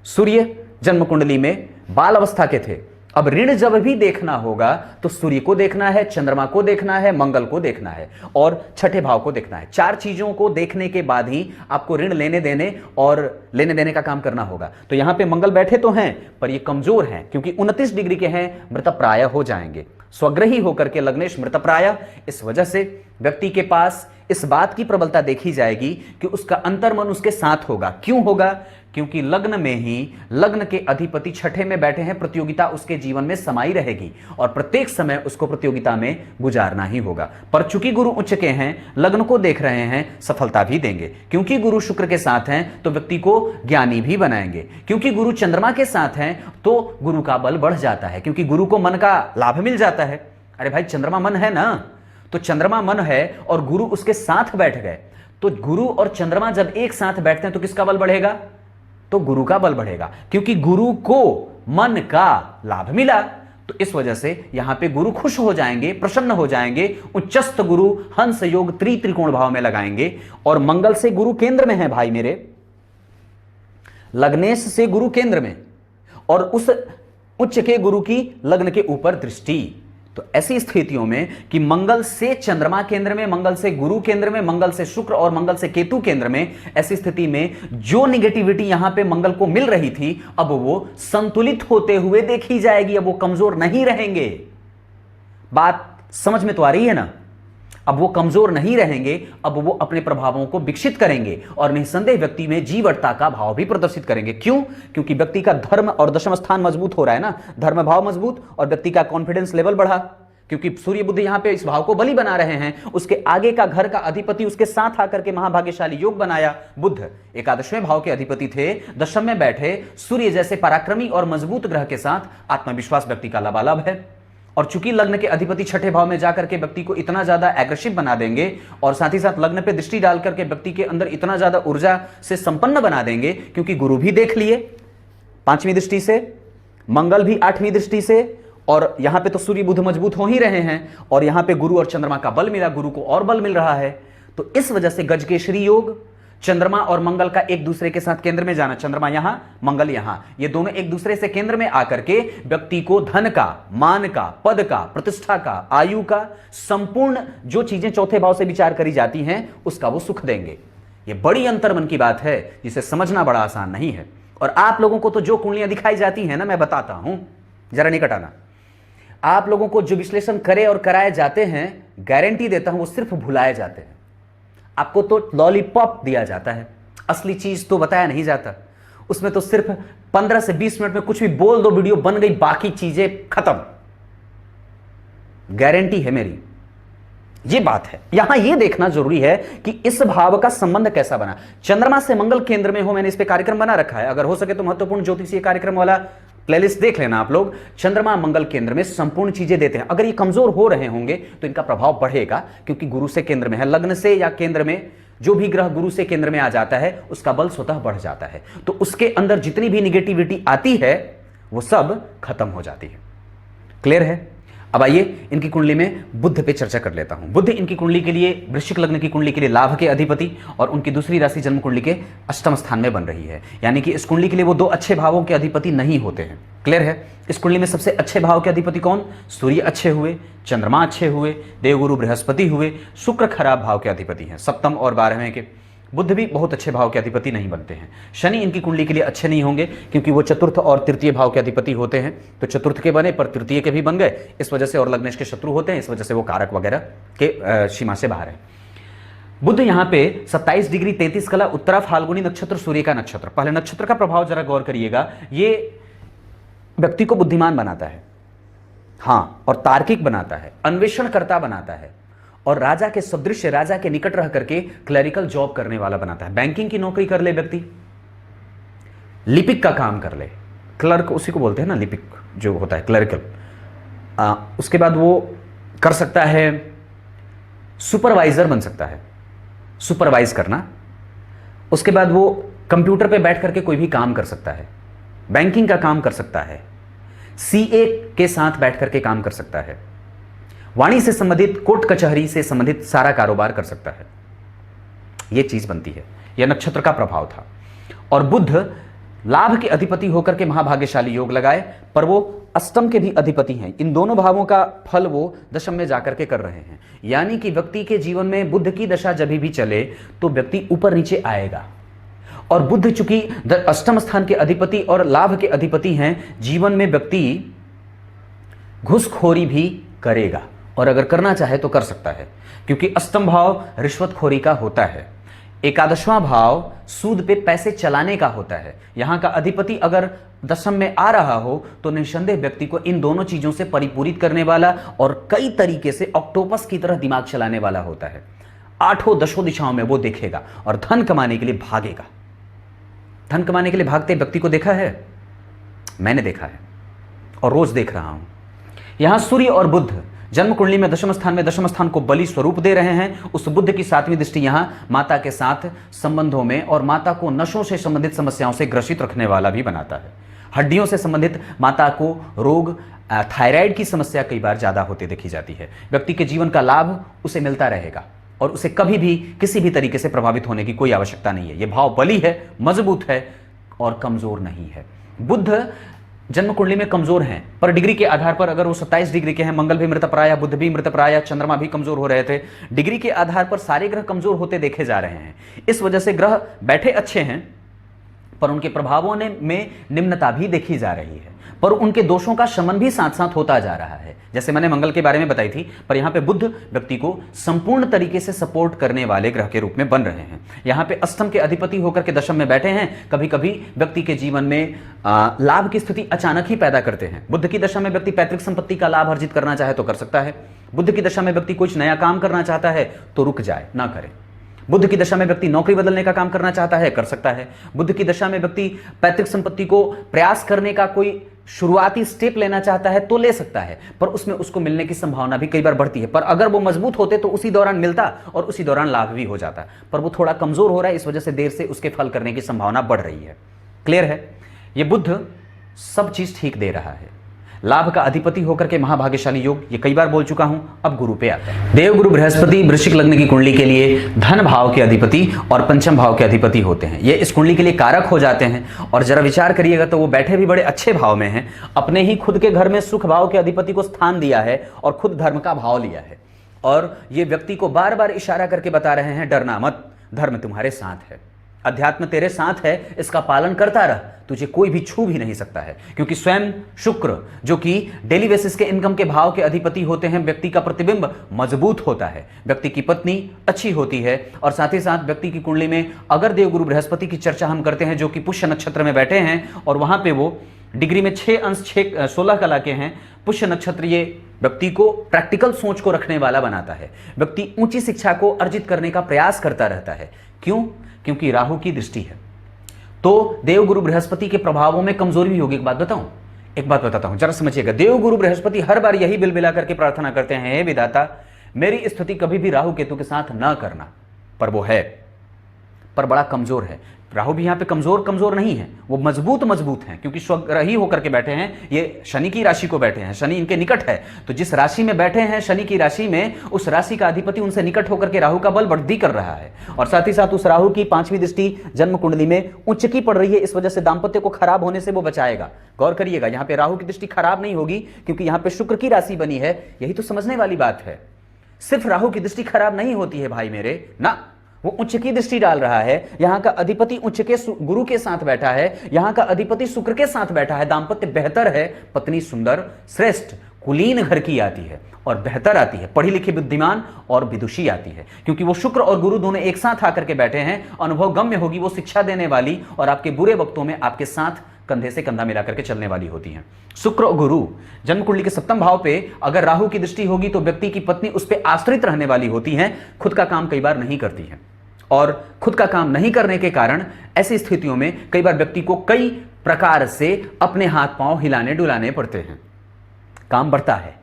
सूर्य जन्म कुंडली में बाल अवस्था के थे। अब ऋण जब भी देखना होगा तो सूर्य को देखना है, चंद्रमा को देखना है, मंगल को देखना है और छठे भाव को देखना है। 4 चीजों को देखने के बाद ही आपको ऋण लेने देने का काम करना होगा। तो यहां पे मंगल बैठे तो हैं पर ये कमजोर हैं, क्योंकि 29 डिग्री के हैं, मृतप्राय हो जाएंगे, स्वग्रही होकर के लग्नेश मृतप्राय। इस वजह से व्यक्ति के पास इस बात की प्रबलता देखी जाएगी कि उसका अंतर्मन उसके साथ होगा। क्यों होगा? क्योंकि लग्न में ही लग्न के अधिपति छठे में बैठे हैं, प्रतियोगिता उसके जीवन में समाई रहेगी और प्रत्येक समय उसको प्रतियोगिता में गुजारना ही होगा। पर चूंकि गुरु उच्च के हैं, लग्न को देख रहे हैं, सफलता भी देंगे। क्योंकि गुरु शुक्र के साथ हैं तो व्यक्ति को ज्ञानी भी बनाएंगे। क्योंकि गुरु चंद्रमा के साथ हैं तो गुरु का बल बढ़ जाता है, क्योंकि गुरु को मन का लाभ मिल जाता है। अरे भाई, चंद्रमा मन है ना, तो चंद्रमा मन है और गुरु उसके साथ बैठ गए, तो गुरु और चंद्रमा जब एक साथ बैठते हैं तो किसका बल बढ़ेगा? तो गुरु का बल बढ़ेगा, क्योंकि गुरु को मन का लाभ मिला। तो इस वजह से यहां पे गुरु खुश हो जाएंगे, प्रसन्न हो जाएंगे। उच्चस्थ गुरु हंस योग त्रिकोण भाव में लगाएंगे और मंगल से गुरु केंद्र में है भाई मेरे, लग्नेश से गुरु केंद्र में और उस उच्च के गुरु की लग्न के ऊपर दृष्टि। तो ऐसी स्थितियों में कि मंगल से चंद्रमा केंद्र में, मंगल से गुरु केंद्र में, मंगल से शुक्र और मंगल से केतु केंद्र में, ऐसी स्थिति में जो निगेटिविटी यहां पे मंगल को मिल रही थी अब वो संतुलित होते हुए देखी जाएगी, अब वो कमजोर नहीं रहेंगे। बात समझ में तो आ रही है ना? अब वो कमजोर नहीं रहेंगे, अब वो अपने प्रभावों को विकसित करेंगे और निस्संदेह व्यक्ति में जीवटता का भाव भी प्रदर्शित करेंगे। क्यों? क्योंकि व्यक्ति का धर्म और दशम स्थान मजबूत हो रहा है ना, धर्म भाव मजबूत और व्यक्ति का कॉन्फिडेंस लेवल बढ़ा, क्योंकि सूर्य बुध यहां पे इस भाव को बली बना रहे हैं। उसके आगे का घर का अधिपति उसके साथ आकर के महाभाग्यशाली योग बनाया। बुध एकादशवें भाव के अधिपति थे, दशम में बैठे सूर्य जैसे पराक्रमी और मजबूत ग्रह के साथ आत्मविश्वास व्यक्ति का लबालब है। और चूंकि लग्न के अधिपति छठे भाव में जाकर के व्यक्ति को इतना ज्यादा एग्रेसिव बना देंगे और साथ ही साथ लग्न पे दृष्टि डालकर के व्यक्ति के अंदर इतना ज्यादा ऊर्जा से संपन्न बना देंगे, क्योंकि गुरु भी देख लिए 5वीं दृष्टि से, मंगल भी 8वीं दृष्टि से, और यहां पे तो सूर्य बुध मजबूत हो ही रहे हैं और यहां पे गुरु और चंद्रमा का बल मिला, गुरु को और बल मिल रहा है। तो इस वजह से गजकेशरी योग, चंद्रमा और मंगल का एक दूसरे के साथ केंद्र में जाना, चंद्रमा यहां मंगल यहां, ये दोनों एक दूसरे से केंद्र में आकर के व्यक्ति को धन का, मान का, पद का, प्रतिष्ठा का, आयु का, संपूर्ण जो चीजें चौथे भाव से विचार करी जाती हैं उसका वो सुख देंगे। ये बड़ी अंतर्मन की बात है जिसे समझना बड़ा आसान नहीं है। और आप लोगों को तो जो कुंडलियां दिखाई जाती हैं ना, मैं बताता हूं, जरा निकट आना, आप लोगों को जो विश्लेषण करे और कराए जाते हैं, गारंटी देता हूं वो सिर्फ भुलाए जाते हैं। आपको तो लॉलीपॉप दिया जाता है, असली चीज तो बताया नहीं जाता। उसमें तो सिर्फ 15 से 20 मिनट में कुछ भी बोल दो, वीडियो बन गई, बाकी चीजें खत्म। गारंटी है मेरी, ये बात है। यहां यह देखना जरूरी है कि इस भाव का संबंध कैसा बना। चंद्रमा से मंगल केंद्र में हो, मैंने इस पे कार्यक्रम बना रखा है, अगर हो सके तो महत्वपूर्ण ज्योतिषीय कार्यक्रम वाला प्लेलिस्ट देख लेना आप लोग। चंद्रमा मंगल केंद्र में संपूर्ण चीजें देते हैं। अगर ये कमजोर हो रहे होंगे तो इनका प्रभाव बढ़ेगा, क्योंकि गुरु से केंद्र में है। लग्न से या केंद्र में जो भी ग्रह गुरु से केंद्र में आ जाता है उसका बल स्वतः बढ़ जाता है, तो उसके अंदर जितनी भी निगेटिविटी आती है वो सब खत्म हो जाती है। क्लियर है? अब आइए इनकी कुंडली में बुध पे चर्चा कर लेता हूं। बुध इनकी कुंडली के लिए, वृश्चिक लग्न की कुंडली के लिए लाभ के अधिपति और उनकी दूसरी राशि जन्म कुंडली के अष्टम स्थान में बन रही है, यानी कि इस कुंडली के लिए वो दो अच्छे भावों के अधिपति नहीं होते हैं। क्लियर है? इस कुंडली में सबसे अच्छे भाव के अधिपति कौन? सूर्य अच्छे हुए, चंद्रमा अच्छे हुए, देवगुरु बृहस्पति हुए, शुक्र खराब भाव के अधिपति हैं, सप्तम और 12वें के। बुध भी बहुत अच्छे भाव के अधिपति नहीं बनते हैं। शनि इनकी कुंडली के लिए अच्छे नहीं होंगे, क्योंकि वो चतुर्थ और तृतीय भाव के अधिपति होते हैं। तो चतुर्थ के बने पर तृतीय के भी बन गए, इस वजह से, और लग्नेश के शत्रु होते हैं, इस वजह से वो कारक वगैरह के सीमा से बाहर है। बुध यहाँ पे 27 डिग्री 33 कला उत्तरा फाल्गुनी नक्षत्र, सूर्य का नक्षत्र। पहले नक्षत्र का प्रभाव जरा गौर करिएगा। ये व्यक्ति को बुद्धिमान बनाता है, हाँ, और तार्किक बनाता है, अन्वेषणकर्ता बनाता है, और राजा के सदृश, राजा के निकट रह करके क्लरिकल जॉब करने वाला बनाता है। बैंकिंग की नौकरी कर ले व्यक्ति, लिपिक का काम कर ले, क्लर्क उसी को बोलते हैं ना, लिपिक जो होता है क्लरिकल। उसके बाद वो कर सकता है, सुपरवाइजर बन सकता है, सुपरवाइज करना। उसके बाद वो कंप्यूटर पे बैठ करके कोई भी काम कर सकता है, बैंकिंग का काम कर सकता है, सीए के साथ बैठ करके काम कर सकता है, वाणी से संबंधित, कोर्ट कचहरी से संबंधित सारा कारोबार कर सकता है। यह चीज बनती है। यह नक्षत्र का प्रभाव था। और बुध लाभ के अधिपति होकर के महाभाग्यशाली योग लगाए, पर वो अष्टम के भी अधिपति हैं। इन दोनों भावों का फल वो दशम में जाकर के कर रहे हैं, यानी कि व्यक्ति के जीवन में बुध की दशा जब भी चले तो व्यक्ति ऊपर नीचे आएगा। और बुध चूंकि अष्टम स्थान के अधिपति और लाभ के अधिपति हैं, जीवन में व्यक्ति घूसखोरी भी करेगा, और अगर करना चाहे तो कर सकता है, क्योंकि अष्टम भाव रिश्वतखोरी का होता है, एकादशवां भाव सूद पे पैसे चलाने का होता है। यहां का अधिपति अगर दशम में आ रहा हो तो निसंदेह व्यक्ति को इन दोनों चीजों से परिपूरित करने वाला और कई तरीके से ऑक्टोपस की तरह दिमाग चलाने वाला होता है। आठों दशों दिशाओं में वो देखेगा और धन कमाने के लिए भागेगा। धन कमाने के लिए भागते व्यक्ति को देखा है, मैंने देखा है और रोज देख रहा हूं। यहां सूर्य और बुध जन्म कुंडली में दशम स्थान में, दशम स्थान को बलि स्वरूप दे रहे हैं। उस बुध की 7वीं दृष्टि यहां माता के साथ संबंधों में और माता को नशों से संबंधित समस्याओं से ग्रसित रखने वाला भी बनाता है। हड्डियों से संबंधित माता को रोग, थायराइड की समस्या कई बार ज्यादा होती देखी जाती है। व्यक्ति के जीवन का लाभ उसे मिलता रहेगा और उसे कभी भी किसी भी तरीके से प्रभावित होने की कोई आवश्यकता नहीं है। यह भाव बली है, मजबूत है और कमजोर नहीं है। बुध जन्म कुंडली में कमजोर हैं, पर डिग्री के आधार पर अगर वो 27 डिग्री के हैं, मंगल भी मृतप्राय, बुध भी मृतप्राय, चंद्रमा भी कमजोर हो रहे थे, डिग्री के आधार पर सारे ग्रह कमजोर होते देखे जा रहे हैं। इस वजह से ग्रह बैठे अच्छे हैं पर उनके प्रभावों में निम्नता भी देखी जा रही है, पर उनके दोषों का शमन भी साथ साथ होता जा रहा है। जैसे मैंने मंगल के बारे में बताई थी, पर यहां पे बुध व्यक्ति को संपूर्ण तरीके से सपोर्ट करने वाले ग्रह के रूप में बन रहे हैं। यहां पे अष्टम के अधिपति होकर के दशम में बैठे हैं। कभी कभी व्यक्ति के जीवन में लाभ की स्थिति अचानक ही पैदा करते हैं। बुध की दशा में व्यक्ति पैतृक संपत्ति का लाभ अर्जित करना चाहे तो कर सकता है। बुध की दशा में व्यक्ति कुछ नया काम करना चाहता है तो रुक जाए, ना करे। बुध की दशा में व्यक्ति नौकरी बदलने का काम करना चाहता है, कर सकता है। बुध की दशा में व्यक्ति पैतृक संपत्ति को प्रयास करने का कोई शुरुआती स्टेप लेना चाहता है तो ले सकता है, पर उसमें उसको मिलने की संभावना भी कई बार बढ़ती है। पर अगर वो मजबूत होते तो उसी दौरान मिलता और उसी दौरान लाभ भी हो जाता, पर वो थोड़ा कमजोर हो रहा है, इस वजह से देर से उसके फल करने की संभावना बढ़ रही है। क्लियर है? ये बुध सब चीज ठीक दे रहा है। लाभ का अधिपति होकर के महाभाग्यशाली योग, ये कई बार बोल चुका हूं, अब गुरु पे आता है। देवगुरु बृहस्पति वृश्चिक लग्न की कुंडली के लिए धन भाव के अधिपति और पंचम भाव के अधिपति होते हैं। ये इस कुंडली के लिए कारक हो जाते हैं। और जरा विचार करिएगा तो वो बैठे भी बड़े अच्छे भाव में हैं। अपने ही खुद के घर में सुख भाव के अधिपति को स्थान दिया है और खुद धर्म का भाव लिया है। और ये व्यक्ति को बार बार इशारा करके बता रहे हैं, डरना मत, धर्म तुम्हारे साथ है, अध्यात्म तेरे साथ है, इसका पालन करता रह, तुझे कोई भी छू भी नहीं सकता है। क्योंकि स्वयं शुक्र जो कि डेली बेसिस के इनकम के भाव के अधिपति होते हैं, व्यक्ति का प्रतिबिंब मजबूत होता है, व्यक्ति की पत्नी अच्छी होती है। और साथ ही साथ व्यक्ति की कुंडली में अगर देवगुरु बृहस्पति की चर्चा हम करते हैं जो कि पुष्य नक्षत्र में बैठे हैं और वहां पे वो डिग्री में 6 अंश 16 कला के हैं। पुष्य नक्षत्र ये व्यक्ति को प्रैक्टिकल सोच को रखने वाला बनाता है। व्यक्ति ऊंची शिक्षा को अर्जित करने का प्रयास करता रहता है। क्यों? क्योंकि राहु की दृष्टि है। तो देवगुरु बृहस्पति के प्रभावों में कमजोरी भी होगी। एक बात बताता हूं, जरा समझिएगा। देवगुरु बृहस्पति हर बार यही बिलबिला करके प्रार्थना करते हैं, हे विधाता मेरी स्थिति कभी भी राहु केतु के साथ ना करना, पर वो है, पर बड़ा कमजोर है। राहु भी यहां पे कमजोर नहीं है, वो मजबूत हैं, क्योंकि स्वग्रही होकर के बैठे हैं। ये शनि की राशि को बैठे हैं, शनि इनके निकट है। तो जिस राशि में बैठे हैं शनि की राशि में, उस राशि का अधिपति उनसे निकट होकर के राहु का बल वृद्धि कर रहा है। और साथ ही साथ उस राहु की 5वीं दृष्टि जन्म कुंडली में उच्च की पड़ रही है, इस वजह से दाम्पत्य को खराब होने से वो बचाएगा। गौर करिएगा, यहां पे राहु की दृष्टि खराब नहीं होगी क्योंकि यहां पे शुक्र की राशि बनी है। यही तो समझने वाली बात है। सिर्फ राहु की दृष्टि खराब नहीं होती है भाई मेरे, ना, वो उच्च की दृष्टि डाल रहा है। यहां का अधिपति उच्च के गुरु के साथ बैठा है, यहां का अधिपति शुक्र के साथ बैठा है। दाम्पत्य बेहतर है, पत्नी सुंदर श्रेष्ठ कुलीन घर की आती है और बेहतर आती है, पढ़ी लिखी बुद्धिमान और विदुषी आती है, क्योंकि वो शुक्र और गुरु दोनों एक साथ आकर के बैठे हैं। अनुभव गम्य होगी, वो शिक्षा देने वाली और आपके बुरे वक्तों में आपके साथ कंधे से कंधा मिला करके चलने वाली होती हैं। शुक्र और गुरु जन्म कुंडली के 7वें भाव पे अगर राहु की दृष्टि होगी तो व्यक्ति की पत्नी उस पर आश्रित रहने वाली होती है, खुद का काम कई बार नहीं करती है। और खुद का काम नहीं करने के कारण ऐसी स्थितियों में कई बार व्यक्ति को कई प्रकार से अपने हाथ पांव हिलाने डुलाने पड़ते हैं। काम बढ़ता है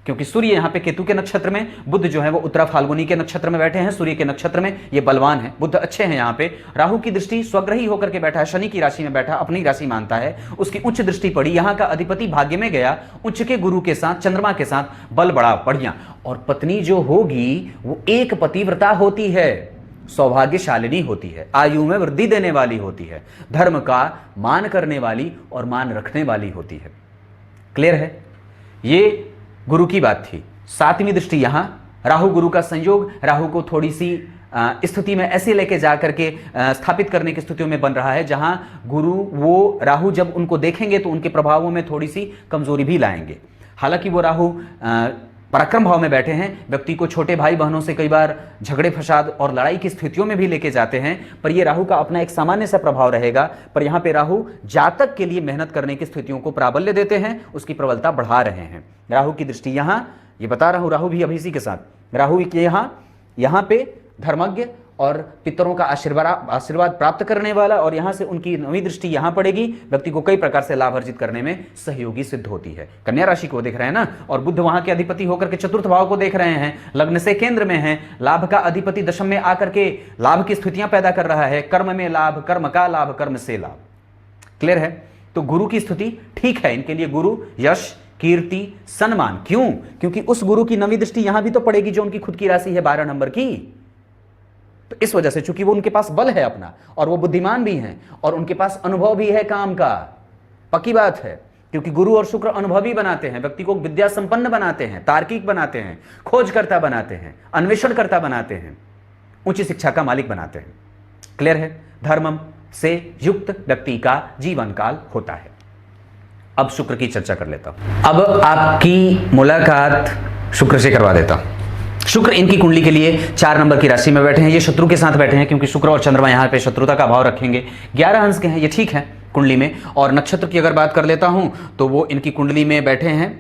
क्योंकि सूर्य यहां पे केतु के नक्षत्र में, बुध जो है वो उत्तरा फाल्गुनी के नक्षत्र में बैठे हैं, सूर्य के नक्षत्र में, ये बलवान है, बुध अच्छे हैं। यहां पे राहु की दृष्टि स्वग्रही होकर के बैठा है, शनि की राशि में बैठा, अपनी राशि मानता है, उसकी उच्च दृष्टि पड़ी, यहां का अधिपति भाग्य में गया, उच्च के गुरु के साथ, चंद्रमा के साथ, बल बड़ा बढ़िया। और पत्नी जो होगी वो एक पतिव्रता होती है, सौभाग्यशालिनी होती है, आयु में वृद्धि देने वाली होती है, धर्म का मान करने वाली और मान रखने वाली होती है। क्लियर है? ये गुरु की बात थी। 7वीं दृष्टि यहां राहु गुरु का संयोग राहु को थोड़ी सी स्थिति में ऐसे लेके जाकर के स्थापित करने की स्थितियों में बन रहा है जहां गुरु वो राहु जब उनको देखेंगे तो उनके प्रभावों में थोड़ी सी कमजोरी भी लाएंगे। हालांकि वो राहु पराक्रम भाव में बैठे हैं, व्यक्ति को छोटे भाई बहनों से कई बार झगड़े फसाद और लड़ाई की स्थितियों में भी लेके जाते हैं, पर ये राहु का अपना एक सामान्य सा प्रभाव रहेगा। पर यहाँ पे राहु जातक के लिए मेहनत करने की स्थितियों को प्राबल्य देते हैं, उसकी प्रबलता बढ़ा रहे हैं। राहु की दृष्टि यहाँ, ये बता रहा हूं, राहु भी अभी इसी के साथ, राहु के यहाँ पे धर्मज्ञ और पितरों का आशीर्वाद प्राप्त करने वाला, और यहां से उनकी 9वीं दृष्टि यहां पड़ेगी, व्यक्ति को कई प्रकार से लाभ अर्जित करने में सहयोगी सिद्ध होती है। कन्या राशि को देख रहे हैं ना, और बुध वहां के अधिपति होकर के 4th भाव को देख रहे हैं, लग्न से केंद्र में है, लाभ का अधिपति दशम में आकर के लाभ की स्थितियां पैदा कर रहा है, कर्म में लाभ, कर्म का लाभ, कर्म से लाभ। क्लियर है? तो गुरु की स्थिति ठीक है इनके लिए, गुरु यश कीर्ति सम्मान। क्यों? क्योंकि उस गुरु की 9वीं दृष्टि यहां भी तो पड़ेगी जो उनकी खुद की राशि है 12 नंबर की। तो इस वजह से चूंकि वो उनके पास बल है अपना, और वो बुद्धिमान भी हैं, और उनके पास अनुभव भी है काम का, पक्की बात है, क्योंकि गुरु और शुक्र अनुभवी बनाते हैं, व्यक्ति को विद्या संपन्न बनाते हैं, तार्किक बनाते हैं, खोजकर्ता बनाते हैं, अन्वेषणकर्ता बनाते हैं, उच्च शिक्षा का मालिक बनाते हैं। क्लियर है? धर्मम से युक्त व्यक्ति का जीवन काल होता है। अब शुक्र की चर्चा कर लेता हूं। अब आपकी मुलाकात शुक्र से करवा देता हूं। शुक्र इनकी कुंडली के लिए 4 नंबर की राशि में बैठे हैं। ये शत्रु के साथ बैठे हैं क्योंकि शुक्र और चंद्रमा यहां पे शत्रुता का भाव रखेंगे। 11 अंश के हैं, ये ठीक है कुंडली में। और नक्षत्र की अगर बात कर लेता हूं तो वो इनकी कुंडली में बैठे हैं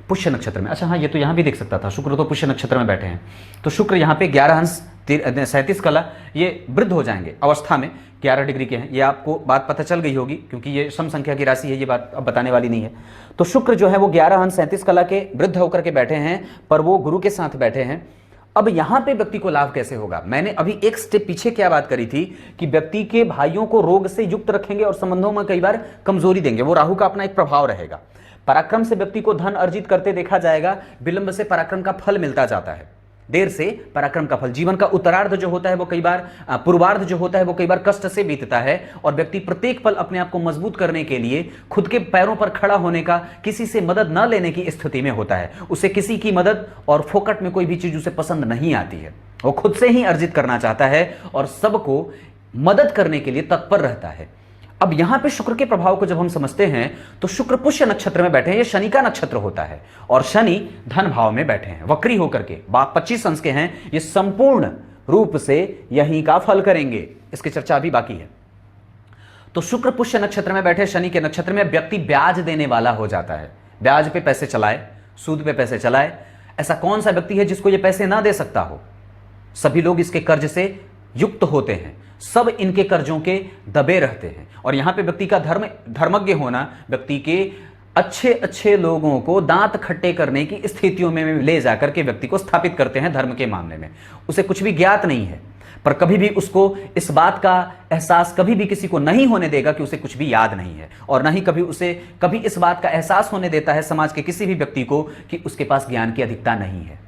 पुष्य नक्षत्र में। अच्छा हाँ, ये तो यहां भी देख सकता था, शुक्र तो पुष्य नक्षत्र में बैठे हैं। तो शुक्र यहां पे 11 अंश 37 कला ये वृद्ध हो जाएंगे अवस्था में, 11 डिग्री के हैं। ये आपको बात पता चल गई होगी क्योंकि ये सम संख्या की राशि है, ये बात अब बताने वाली नहीं है। तो शुक्र जो है वो 11 अंश 37 कला के वृद्ध होकर के बैठे हैं, पर वो गुरु के साथ बैठे हैं। अब यहां पे व्यक्ति को लाभ कैसे होगा? मैंने अभी एक स्टेप पीछे क्या बात करी थी कि व्यक्ति के भाइयों को रोग से युक्त रखेंगे और संबंधों में कई बार कमजोरी देंगे। वो राहु का अपना एक प्रभाव रहेगा। पराक्रम से व्यक्ति को धन अर्जित करते देखा जाएगा, विलंब से पराक्रम का फल मिलता जाता है, देर से पराक्रम का फल। जीवन का उत्तरार्ध जो होता है वो कई बार, पूर्वार्ध जो होता है वो कई बार कष्ट से बीतता है और व्यक्ति प्रत्येक पल अपने आप को मजबूत करने के लिए खुद के पैरों पर खड़ा होने का, किसी से मदद न लेने की स्थिति में होता है। उसे किसी की मदद और फोकट में कोई भी चीज उसे पसंद नहीं आती है। वो खुद से ही अर्जित करना चाहता है और सबको मदद करने के लिए तत्पर रहता है। अब यहां पे शुक्र के प्रभाव को जब हम समझते हैं तो शुक्र पुष्य नक्षत्र में बैठे हैं। ये शनि का नक्षत्र होता है और शनि धन भाव में बैठे हैं वक्री होकर के। 25 अंश के हैं, ये संपूर्ण रूप से यहीं का फल करेंगे। इसकी चर्चा अभी बाकी है। तो शुक्र पुष्य नक्षत्र में बैठे शनि के नक्षत्र में व्यक्ति ब्याज देने वाला हो जाता है। ब्याज पे पैसे चलाए, सूद पे पैसे चलाए। ऐसा कौन सा व्यक्ति है जिसको ये पैसे ना दे सकता हो? सभी लोग इसके कर्ज से युक्त होते हैं, सब इनके कर्जों के दबे रहते हैं। और यहां पे व्यक्ति का धर्मज्ञ होना व्यक्ति के अच्छे अच्छे लोगों को दांत खट्टे करने की स्थितियों में ले जाकर के व्यक्ति को स्थापित करते हैं धर्म के मामले में। उसे कुछ भी ज्ञात नहीं है, पर कभी भी उसको इस बात का एहसास कभी भी किसी को नहीं होने देगा कि उसे कुछ भी याद नहीं है, और नहीं कभी उसे कभी इस बात का एहसास होने देता है समाज के किसी भी व्यक्ति को कि उसके पास ज्ञान की अधिकता नहीं है।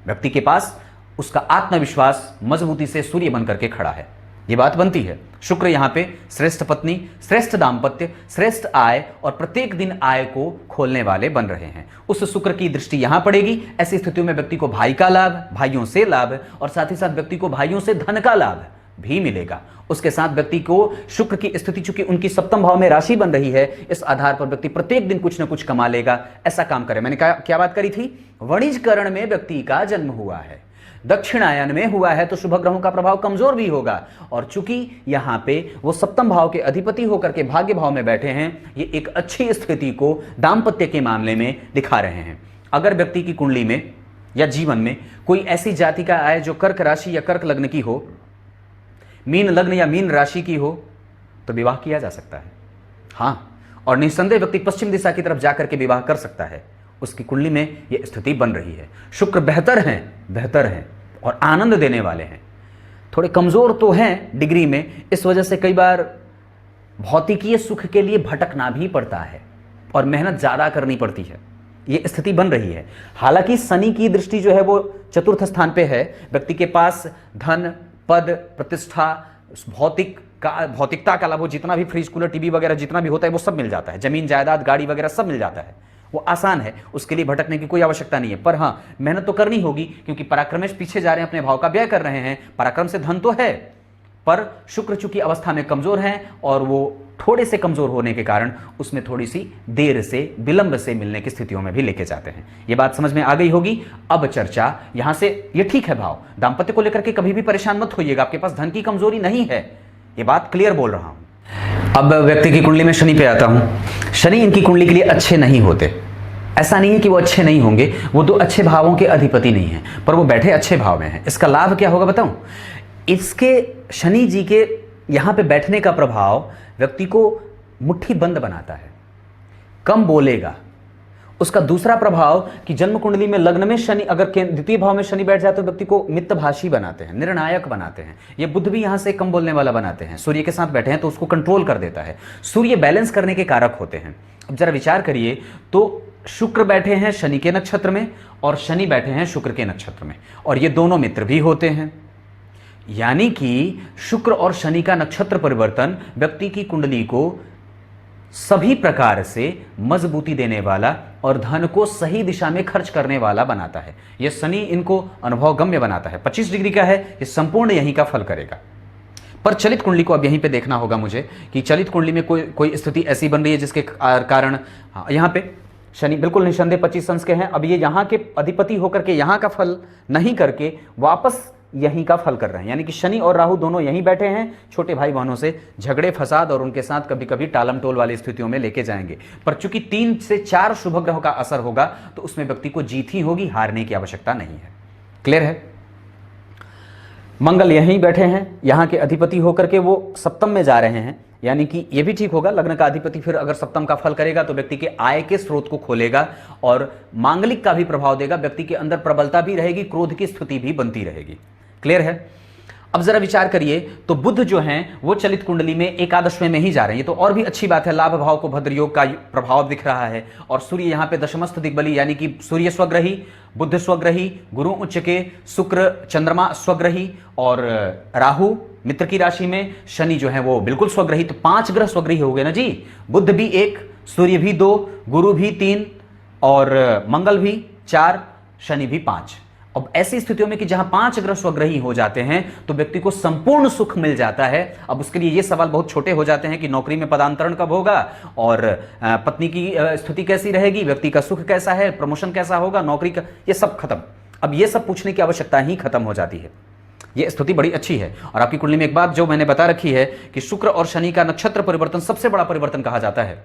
व्यक्ति के पास उसका आत्मविश्वास मजबूती से सूर्य बन करके खड़ा है। ये बात बनती है। शुक्र यहां पे श्रेष्ठ पत्नी, श्रेष्ठ दाम्पत्य, श्रेष्ठ आय और प्रत्येक दिन आय को खोलने वाले बन रहे हैं। उस शुक्र की दृष्टि यहां पड़ेगी। ऐसी स्थितियों में व्यक्ति को भाई का लाभ, भाइयों से लाभ और साथ ही साथ व्यक्ति को भाइयों से धन का लाभ भी मिलेगा। उसके साथ व्यक्ति को शुक्र की स्थिति, चूंकि उनकी सप्तम भाव में राशि बन रही है, इस आधार पर व्यक्ति प्रत्येक दिन कुछ न कुछ कमा लेगा। ऐसा काम करे। मैंने क्या बात करी थी? वणिजकरण में व्यक्ति का जन्म हुआ है, दक्षिणायन में हुआ है, तो शुभ ग्रहों का प्रभाव कमजोर भी होगा। और चूंकि यहां पे वो सप्तम भाव के अधिपति होकर के भाग्य भाव में बैठे हैं, ये एक अच्छी स्थिति को दाम्पत्य के मामले में दिखा रहे हैं। अगर व्यक्ति की कुंडली में या जीवन में कोई ऐसी जाति का आए जो कर्क राशि या कर्क लग्न की हो, मीन लग्न या मीन राशि की हो, तो विवाह किया जा सकता है। हाँ, और निस्संदेह व्यक्ति पश्चिम दिशा की तरफ जाकर के विवाह कर सकता है। उसकी कुंडली में यह स्थिति बन रही है। शुक्र बेहतर हैं और आनंद देने वाले हैं। थोड़े कमजोर तो हैं डिग्री में, इस वजह से कई बार भौतिकीय सुख के लिए भटकना भी पड़ता है और मेहनत ज्यादा करनी पड़ती है। ये स्थिति बन रही है। हालांकि शनि की दृष्टि जो है वो चतुर्थ स्थान पे है। व्यक्ति के पास धन, पद, प्रतिष्ठा, भौतिकता का लाभ, वो जितना भी फ्रिज, कूलर, टीवी वगैरह जितना भी होता है वो सब मिल जाता है। जमीन जायदाद, गाड़ी वगैरह सब मिल जाता है। वो आसान है, उसके लिए भटकने की कोई आवश्यकता नहीं है। पर हाँ, मेहनत तो करनी होगी क्योंकि पराक्रमेश पीछे जा रहे हैं, अपने भाव का व्यय कर रहे हैं। पराक्रम से धन तो है, पर शुक्र चूंकि अवस्था में कमजोर हैं और वो थोड़े से कमजोर होने के कारण उसमें थोड़ी सी देर से, विलंब से मिलने की स्थितियों में भी लेके जाते हैं। ये बात समझ में आ गई होगी। अब चर्चा यहां से, ये ठीक है भाव, दाम्पत्य को लेकर के कभी भी परेशान मत होइएगा। आपके पास धन की कमजोरी नहीं है, ये बात क्लियर बोल रहा हूं। अब व्यक्ति की कुंडली में शनि पे आता हूं। शनि इनकी कुंडली के लिए अच्छे नहीं होते। ऐसा नहीं है कि वो अच्छे नहीं होंगे, वो दो अच्छे भावों के अधिपति नहीं हैं, पर वो बैठे अच्छे भाव में हैं। इसका लाभ क्या होगा बताऊं? इसके शनि जी के यहां पे बैठने का प्रभाव व्यक्ति को मुट्ठी बंद बनाता है, कम बोलेगा। उसका दूसरा प्रभाव कि जन्म कुंडली में लग्न में शनि, अगर द्वितीय भाव में शनि बैठ जाए तो व्यक्ति को मितभाषी बनाते हैं, निर्णायक बनाते हैं। ये बुध भी यहां से कम बोलने वाला बनाते हैं। सूर्य के साथ बैठे हैं तो उसको कंट्रोल कर देता है। सूर्य बैलेंस करने के कारक होते हैं। अब जरा विचार करिए तो शुक्र बैठे हैं शनि के नक्षत्र में और शनि बैठे हैं शुक्र के नक्षत्र में, और ये दोनों मित्र भी होते हैं। यानी कि शुक्र और शनि का नक्षत्र परिवर्तन व्यक्ति की कुंडली को सभी प्रकार से मजबूती देने वाला और धन को सही दिशा में खर्च करने वाला बनाता है। यह शनि इनको अनुभवगम्य बनाता है। 25 डिग्री का है, यह संपूर्ण यहीं का फल करेगा। पर चलित कुंडली को अब यहीं पे देखना होगा मुझे कि चलित कुंडली में कोई स्थिति ऐसी बन रही है जिसके कारण यहाँ पे शनि बिल्कुल निसंदेह 25 अंश के हैं। अब ये यहाँ के अधिपति होकर के यहाँ का फल नहीं करके वापस यहीं का फल कर रहे हैं, यानी कि शनि और राहु दोनों यहीं बैठे हैं, छोटे भाई बहनों से झगड़े फसाद और उनके साथ कभी कभी टालम टोल वाली स्थितियों में लेके जाएंगे। पर चूंकि 3 से 4 शुभ ग्रहों का असर होगा तो उसमें व्यक्ति को जीत ही होगी, हारने की आवश्यकता नहीं है। क्लियर है? मंगल यहीं बैठे हैं, यहाँ के अधिपति होकर के वो सप्तम में जा रहे हैं, यानी कि ये भी ठीक होगा। लग्न का अधिपति फिर अगर सप्तम का फल करेगा तो व्यक्ति के आय के स्रोत को खोलेगा और मांगलिक का भी प्रभाव देगा, व्यक्ति के अंदर प्रबलता भी रहेगी, क्रोध की स्थिति भी बनती रहेगी। क्लियर है? अब जरा विचार करिए तो बुध जो हैं वो चलित कुंडली में एकादशवें में ही जा रहे हैं, ये तो और भी अच्छी बात है। लाभ भाव को भद्र योग का प्रभाव दिख रहा है और सूर्य यहाँ पे दशमस्थ दिग्बली, यानी कि सूर्य स्वग्रही, बुध स्वग्रही, गुरु उच्च के, शुक्र चंद्रमा स्वग्रही और राहु मित्र की राशि में, शनि जो है वो बिल्कुल स्वग्रही। तो 5 ग्रह स्वग्रही हो गए ना जी। बुध भी 1, सूर्य भी 2, गुरु भी 3 और मंगल भी 4, शनि भी 5। अब ऐसी स्थितियों में कि जहां 5 ग्रह स्वग्रही हो जाते हैं तो व्यक्ति को संपूर्ण सुख मिल जाता है। अब उसके लिए ये सवाल बहुत छोटे हो जाते हैं कि नौकरी में पदांतरण कब होगा और पत्नी की स्थिति कैसी रहेगी, व्यक्ति का सुख कैसा है, प्रमोशन कैसा होगा, नौकरी का, ये सब खत्म। अब ये सब पूछने की आवश्यकता ही खत्म हो जाती है। ये स्थिति बड़ी अच्छी है। और आपकी कुंडली में एक बात जो मैंने बता रखी है कि शुक्र और शनि का नक्षत्र परिवर्तन सबसे बड़ा परिवर्तन कहा जाता है।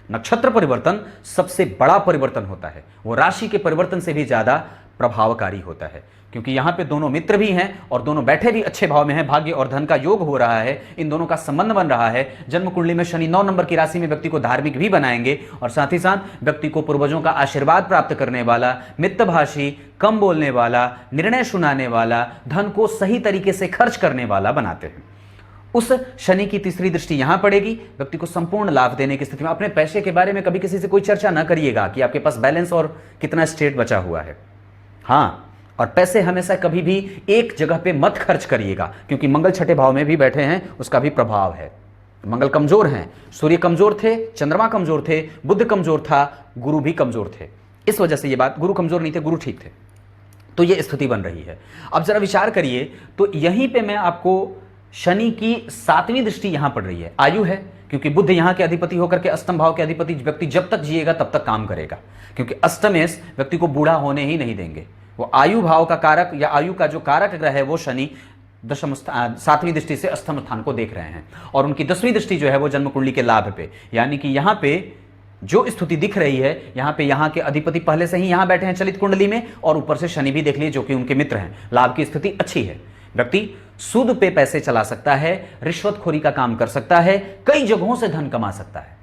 नक्षत्र परिवर्तन सबसे बड़ा परिवर्तन होता है, वो राशि के परिवर्तन से भी ज्यादा प्रभावकारी होता है, क्योंकि यहां पे दोनों मित्र भी हैं और दोनों बैठे भी अच्छे भाव में हैं, भाग्य और धन का योग हो रहा है, इन दोनों का संबंध बन रहा है। जन्म कुंडली में शनि 9 नंबर की राशि में व्यक्ति को धार्मिक भी बनाएंगे और साथ ही साथ व्यक्ति को पूर्वजों का आशीर्वाद प्राप्त करने वाला, मितभाषी, कम बोलने वाला, निर्णय सुनाने वाला, धन को सही तरीके से खर्च करने वाला बनाते हैं। उस शनि की तीसरी दृष्टि यहां पड़ेगी, व्यक्ति को संपूर्ण लाभ देने की स्थिति में। अपने पैसे के बारे में कभी किसी से कोई चर्चा ना करिएगा कि आपके पास बैलेंस और कितना स्टेट बचा हुआ है। हाँ, और पैसे हमेशा कभी भी एक जगह पे मत खर्च करिएगा, क्योंकि मंगल छठे भाव में भी बैठे हैं, उसका भी प्रभाव है। मंगल कमजोर हैं, सूर्य कमजोर थे, चंद्रमा कमजोर थे, बुध कमजोर था, गुरु भी कमजोर थे। इस वजह से ये बात, गुरु कमजोर नहीं थे, गुरु ठीक थे, तो ये स्थिति बन रही है। अब जरा विचार करिए तो यहीं पे मैं आपको शनि की 7वीं दृष्टि यहां पड़ रही है, आयु है, क्योंकि बुध यहां के अधिपति होकर के अष्टम भाव के अधिपति, व्यक्ति जब तक जिएगा तब तक काम करेगा, क्योंकि अष्टमेश व्यक्ति को बूढ़ा होने ही नहीं देंगे। वो आयु भाव का कारक या आयु का जो कारक ग्रह है वो शनि 7वीं दृष्टि से अष्टम स्थान को देख रहे हैं और उनकी 10वीं दृष्टि जो है वो जन्म कुंडली के लाभ पे, यानी कि यहां पे जो स्थिति दिख रही है, यहां पे यहां के अधिपति पहले से ही यहां बैठे हैं चलित कुंडली में और ऊपर से शनि भी देख लिए जो कि उनके मित्र हैं। लाभ की स्थिति अच्छी है, व्यक्ति सूद पे पैसे चला सकता है, रिश्वतखोरी का काम कर सकता है, कई जगहों से धन कमा सकता है,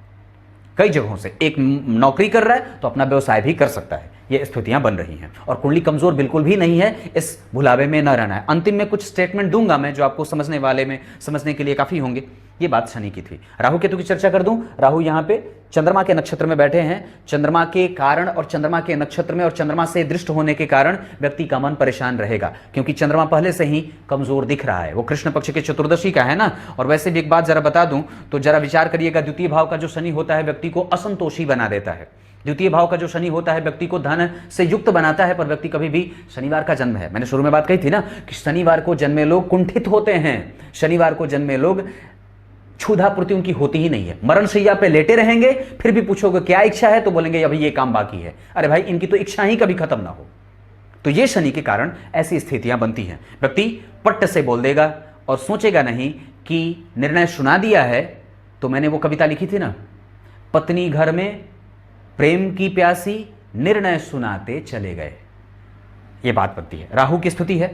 कई जगहों से। एक नौकरी कर रहा है तो अपना व्यवसाय भी कर सकता है। ये स्थितियां बन रही हैं और कुंडली कमजोर बिल्कुल भी नहीं है, इस भुलावे में न रहना है। अंतिम में कुछ स्टेटमेंट दूंगा मैं जो आपको समझने के लिए काफी होंगे। ये बात शनि की थी। राहु केतु की चर्चा कर दूं। राहु यहां पे चंद्रमा के नक्षत्र में बैठे हैं, चंद्रमा के कारण और चंद्रमा के नक्षत्र में और चंद्रमा से दृष्ट होने के कारण व्यक्ति का मन परेशान रहेगा, क्योंकि चंद्रमा पहले से ही कमजोर दिख रहा है, वो कृष्ण पक्ष के चतुर्दशी का है ना। और वैसे भी एक बात जरा बता दूं तो जरा विचार करिएगा, द्वितीय भाव का जो शनि होता है व्यक्ति को असंतोषी बना देता है। द्वितीय भाव का जो शनि होता है व्यक्ति को धन से युक्त बनाता है, पर व्यक्ति कभी भी, शनिवार का जन्म है, मैंने शुरू में बात कही थी ना कि शनिवार को जन्मे लोग कुंठित होते हैं, शनिवार को जन्मे लोग क्षुधा पूर्ति उनकी होती ही नहीं है, मरण शैया पे लेटे रहेंगे, फिर भी पूछोगे क्या इच्छा है तो बोलेंगे अभी ये काम बाकी है। अरे भाई, इनकी तो इच्छा ही कभी खत्म ना हो। तो ये शनि के कारण ऐसी स्थितियां बनती हैं। व्यक्ति पट्ट से बोल देगा और सोचेगा नहीं कि निर्णय सुना दिया है। तो मैंने वो कविता लिखी थी ना, पत्नी घर में प्रेम की प्यासी, निर्णय सुनाते चले गए, ये बात बनती है। राहु की स्थिति है,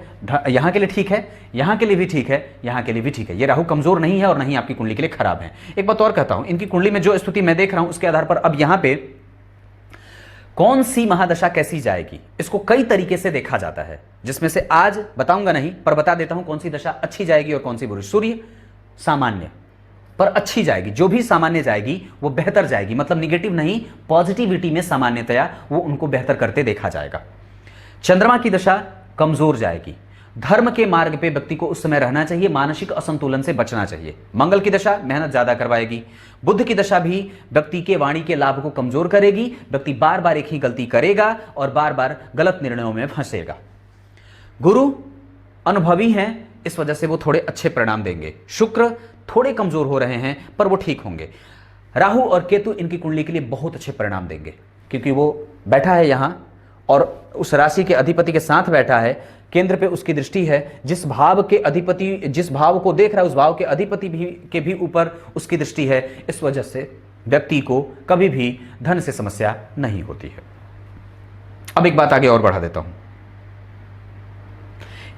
यहां के लिए ठीक है, यहां के लिए भी ठीक है, यहां के लिए भी ठीक है। ये राहु कमजोर नहीं है और नहीं आपकी कुंडली के लिए खराब है। एक बात और कहता हूं, इनकी कुंडली में जो स्थिति मैं देख रहा हूं उसके आधार पर अब यहां पे कौन सी महादशा कैसी जाएगी, इसको कई तरीके से देखा जाता है, जिसमें से आज बताऊंगा नहीं, पर बता देता हूं कौन सी दशा अच्छी जाएगी और कौन सी बुरी। सूर्य सामान्य पर अच्छी जाएगी, जो भी सामान्य जाएगी वो बेहतर जाएगी, मतलब निगेटिव नहीं, पॉजिटिविटी में सामान्यतया वो उनको बेहतर करते देखा जाएगा। चंद्रमा की दशा कमजोर जाएगी, धर्म के मार्ग पे व्यक्ति को उस समय रहना चाहिए, मानसिक असंतुलन से बचना चाहिए। मंगल की दशा मेहनत ज्यादा करवाएगी। बुध की दशा भी व्यक्ति के वाणी के लाभ को कमजोर करेगी, व्यक्ति बार बार एक ही गलती करेगा और बार बार गलत निर्णयों में फंसेगा। गुरु अनुभवी हैं, इस वजह से वो थोड़े अच्छे परिणाम देंगे। शुक्र थोड़े कमजोर हो रहे हैं पर वो ठीक होंगे। राहु और केतु इनकी कुंडली के लिए बहुत अच्छे परिणाम देंगे, क्योंकि वो बैठा है यहाँ और उस राशि के अधिपति के साथ बैठा है, केंद्र पे उसकी दृष्टि है। जिस भाव के अधिपति, जिस भाव को देख रहा है उस भाव के अधिपति के भी ऊपर उसकी दृष्टि है। इस वजह से व्यक्ति को कभी भी धन से समस्या नहीं होती है। अब एक बात आगे और बढ़ा देता हूं।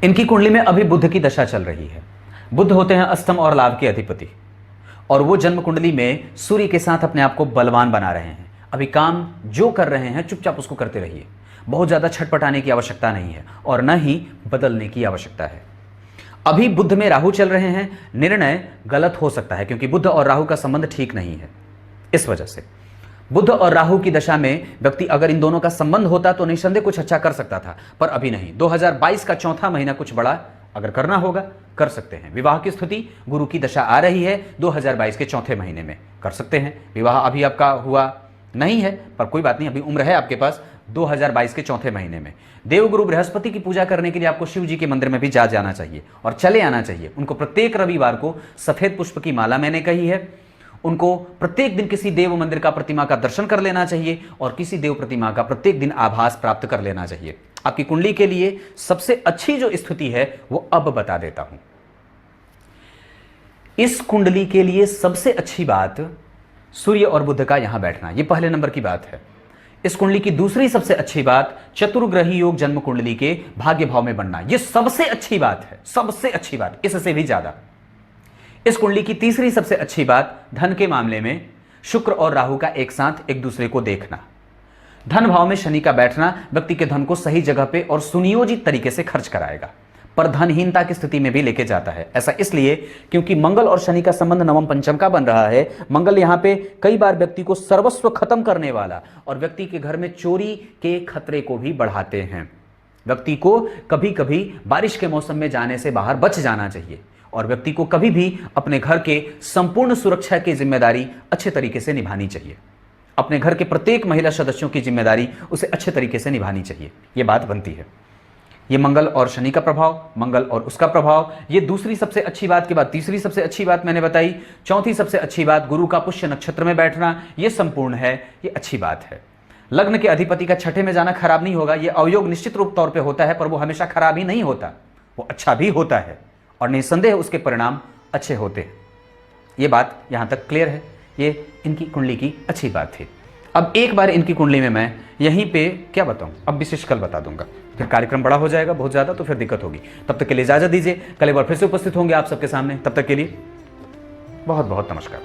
इनकी कुंडली में अभी बुध की दशा चल रही है। बुध होते हैं अष्टम और लाभ के अधिपति, और वो जन्म कुंडली में सूर्य के साथ अपने आप को बलवान बना रहे हैं। अभी काम जो कर रहे हैं चुपचाप उसको करते रहिए। बहुत ज्यादा छटपटाने की आवश्यकता नहीं है और न ही बदलने की आवश्यकता है। अभी बुध में राहु चल रहे हैं, निर्णय गलत हो सकता है क्योंकि बुध और राहु का संबंध ठीक नहीं है। इस वजह से बुध और राहु की दशा में व्यक्ति अगर इन दोनों का संबंध होता तो निस्संदेह कुछ अच्छा कर सकता था, पर अभी नहीं। 2022 का चौथा महीना कुछ बड़ा अगर करना होगा कर सकते हैं। विवाह की स्थिति, गुरु की दशा आ रही है 2022 के चौथे महीने में, कर सकते हैं। विवाह अभी आपका हुआ नहीं है पर कोई बात नहीं, अभी उम्र है आपके पास। 2022 के चौथे महीने में देवगुरु बृहस्पति की पूजा करने के लिए आपको शिव जी के मंदिर में भी जाना चाहिए और चले आना चाहिए। उनको प्रत्येक रविवार को सफेद पुष्प की माला मैंने कही है, उनको प्रत्येक दिन किसी देव मंदिर का प्रतिमा का दर्शन कर लेना चाहिए और किसी देव प्रतिमा का प्रत्येक दिन आभास प्राप्त कर लेना चाहिए। आपकी कुंडली के लिए सबसे अच्छी जो स्थिति है वो अब बता देता हूं। इस कुंडली के लिए सबसे अच्छी बात सूर्य और बुध का यहां बैठना, ये पहले नंबर की बात है। इस कुंडली की दूसरी सबसे अच्छी बात चतुर्ग्रही योग जन्म कुंडली के भाग्य भाव में बनना, ये सबसे अच्छी बात है, सबसे अच्छी बात, इससे भी ज्यादा। इस कुंडली की तीसरी सबसे अच्छी बात धन के मामले में शुक्र और राहु का एक साथ एक दूसरे को देखना। धन भाव में शनि का बैठना व्यक्ति के धन को सही जगह पे और सुनियोजित तरीके से खर्च कराएगा, पर धनहीनता की स्थिति में भी लेके जाता है। ऐसा इसलिए क्योंकि मंगल और शनि का संबंध नवम पंचम का बन रहा है। मंगल यहां पे कई बार व्यक्ति को सर्वस्व खत्म करने वाला और व्यक्ति के घर में चोरी के खतरे को भी बढ़ाते हैं। व्यक्ति को कभी कभी बारिश के मौसम में जाने से बाहर बच जाना चाहिए और व्यक्ति को कभी भी अपने घर के संपूर्ण सुरक्षा की जिम्मेदारी अच्छे तरीके से निभानी चाहिए। अपने घर के प्रत्येक महिला सदस्यों की जिम्मेदारी उसे अच्छे तरीके से निभानी चाहिए, यह बात बनती है। ये मंगल और शनि का प्रभाव, मंगल और उसका प्रभाव, ये दूसरी सबसे अच्छी बात के बाद तीसरी सबसे अच्छी बात मैंने बताई। चौथी सबसे अच्छी बात गुरु का पुष्य नक्षत्र में बैठना, ये संपूर्ण है, ये अच्छी बात है। लग्न के अधिपति का छठे में जाना खराब नहीं होगा। ये अवयोग निश्चित रूप तौर पे होता है पर वो हमेशा खराब ही नहीं होता, वो अच्छा भी होता है और निसंदेह उसके परिणाम अच्छे होते हैं। ये बात यहां तक क्लियर है, ये इनकी कुंडली की अच्छी बात थी। अब एक बार इनकी कुंडली में मैं यहीं पे क्या बताऊं, अब विशेष कल बता दूंगा, फिर कार्यक्रम बड़ा हो जाएगा बहुत ज़्यादा तो फिर दिक्कत होगी। तब तक के लिए इजाज़त दीजिए, कल एक बार फिर से उपस्थित होंगे आप सबके सामने। तब तक के लिए बहुत बहुत नमस्कार।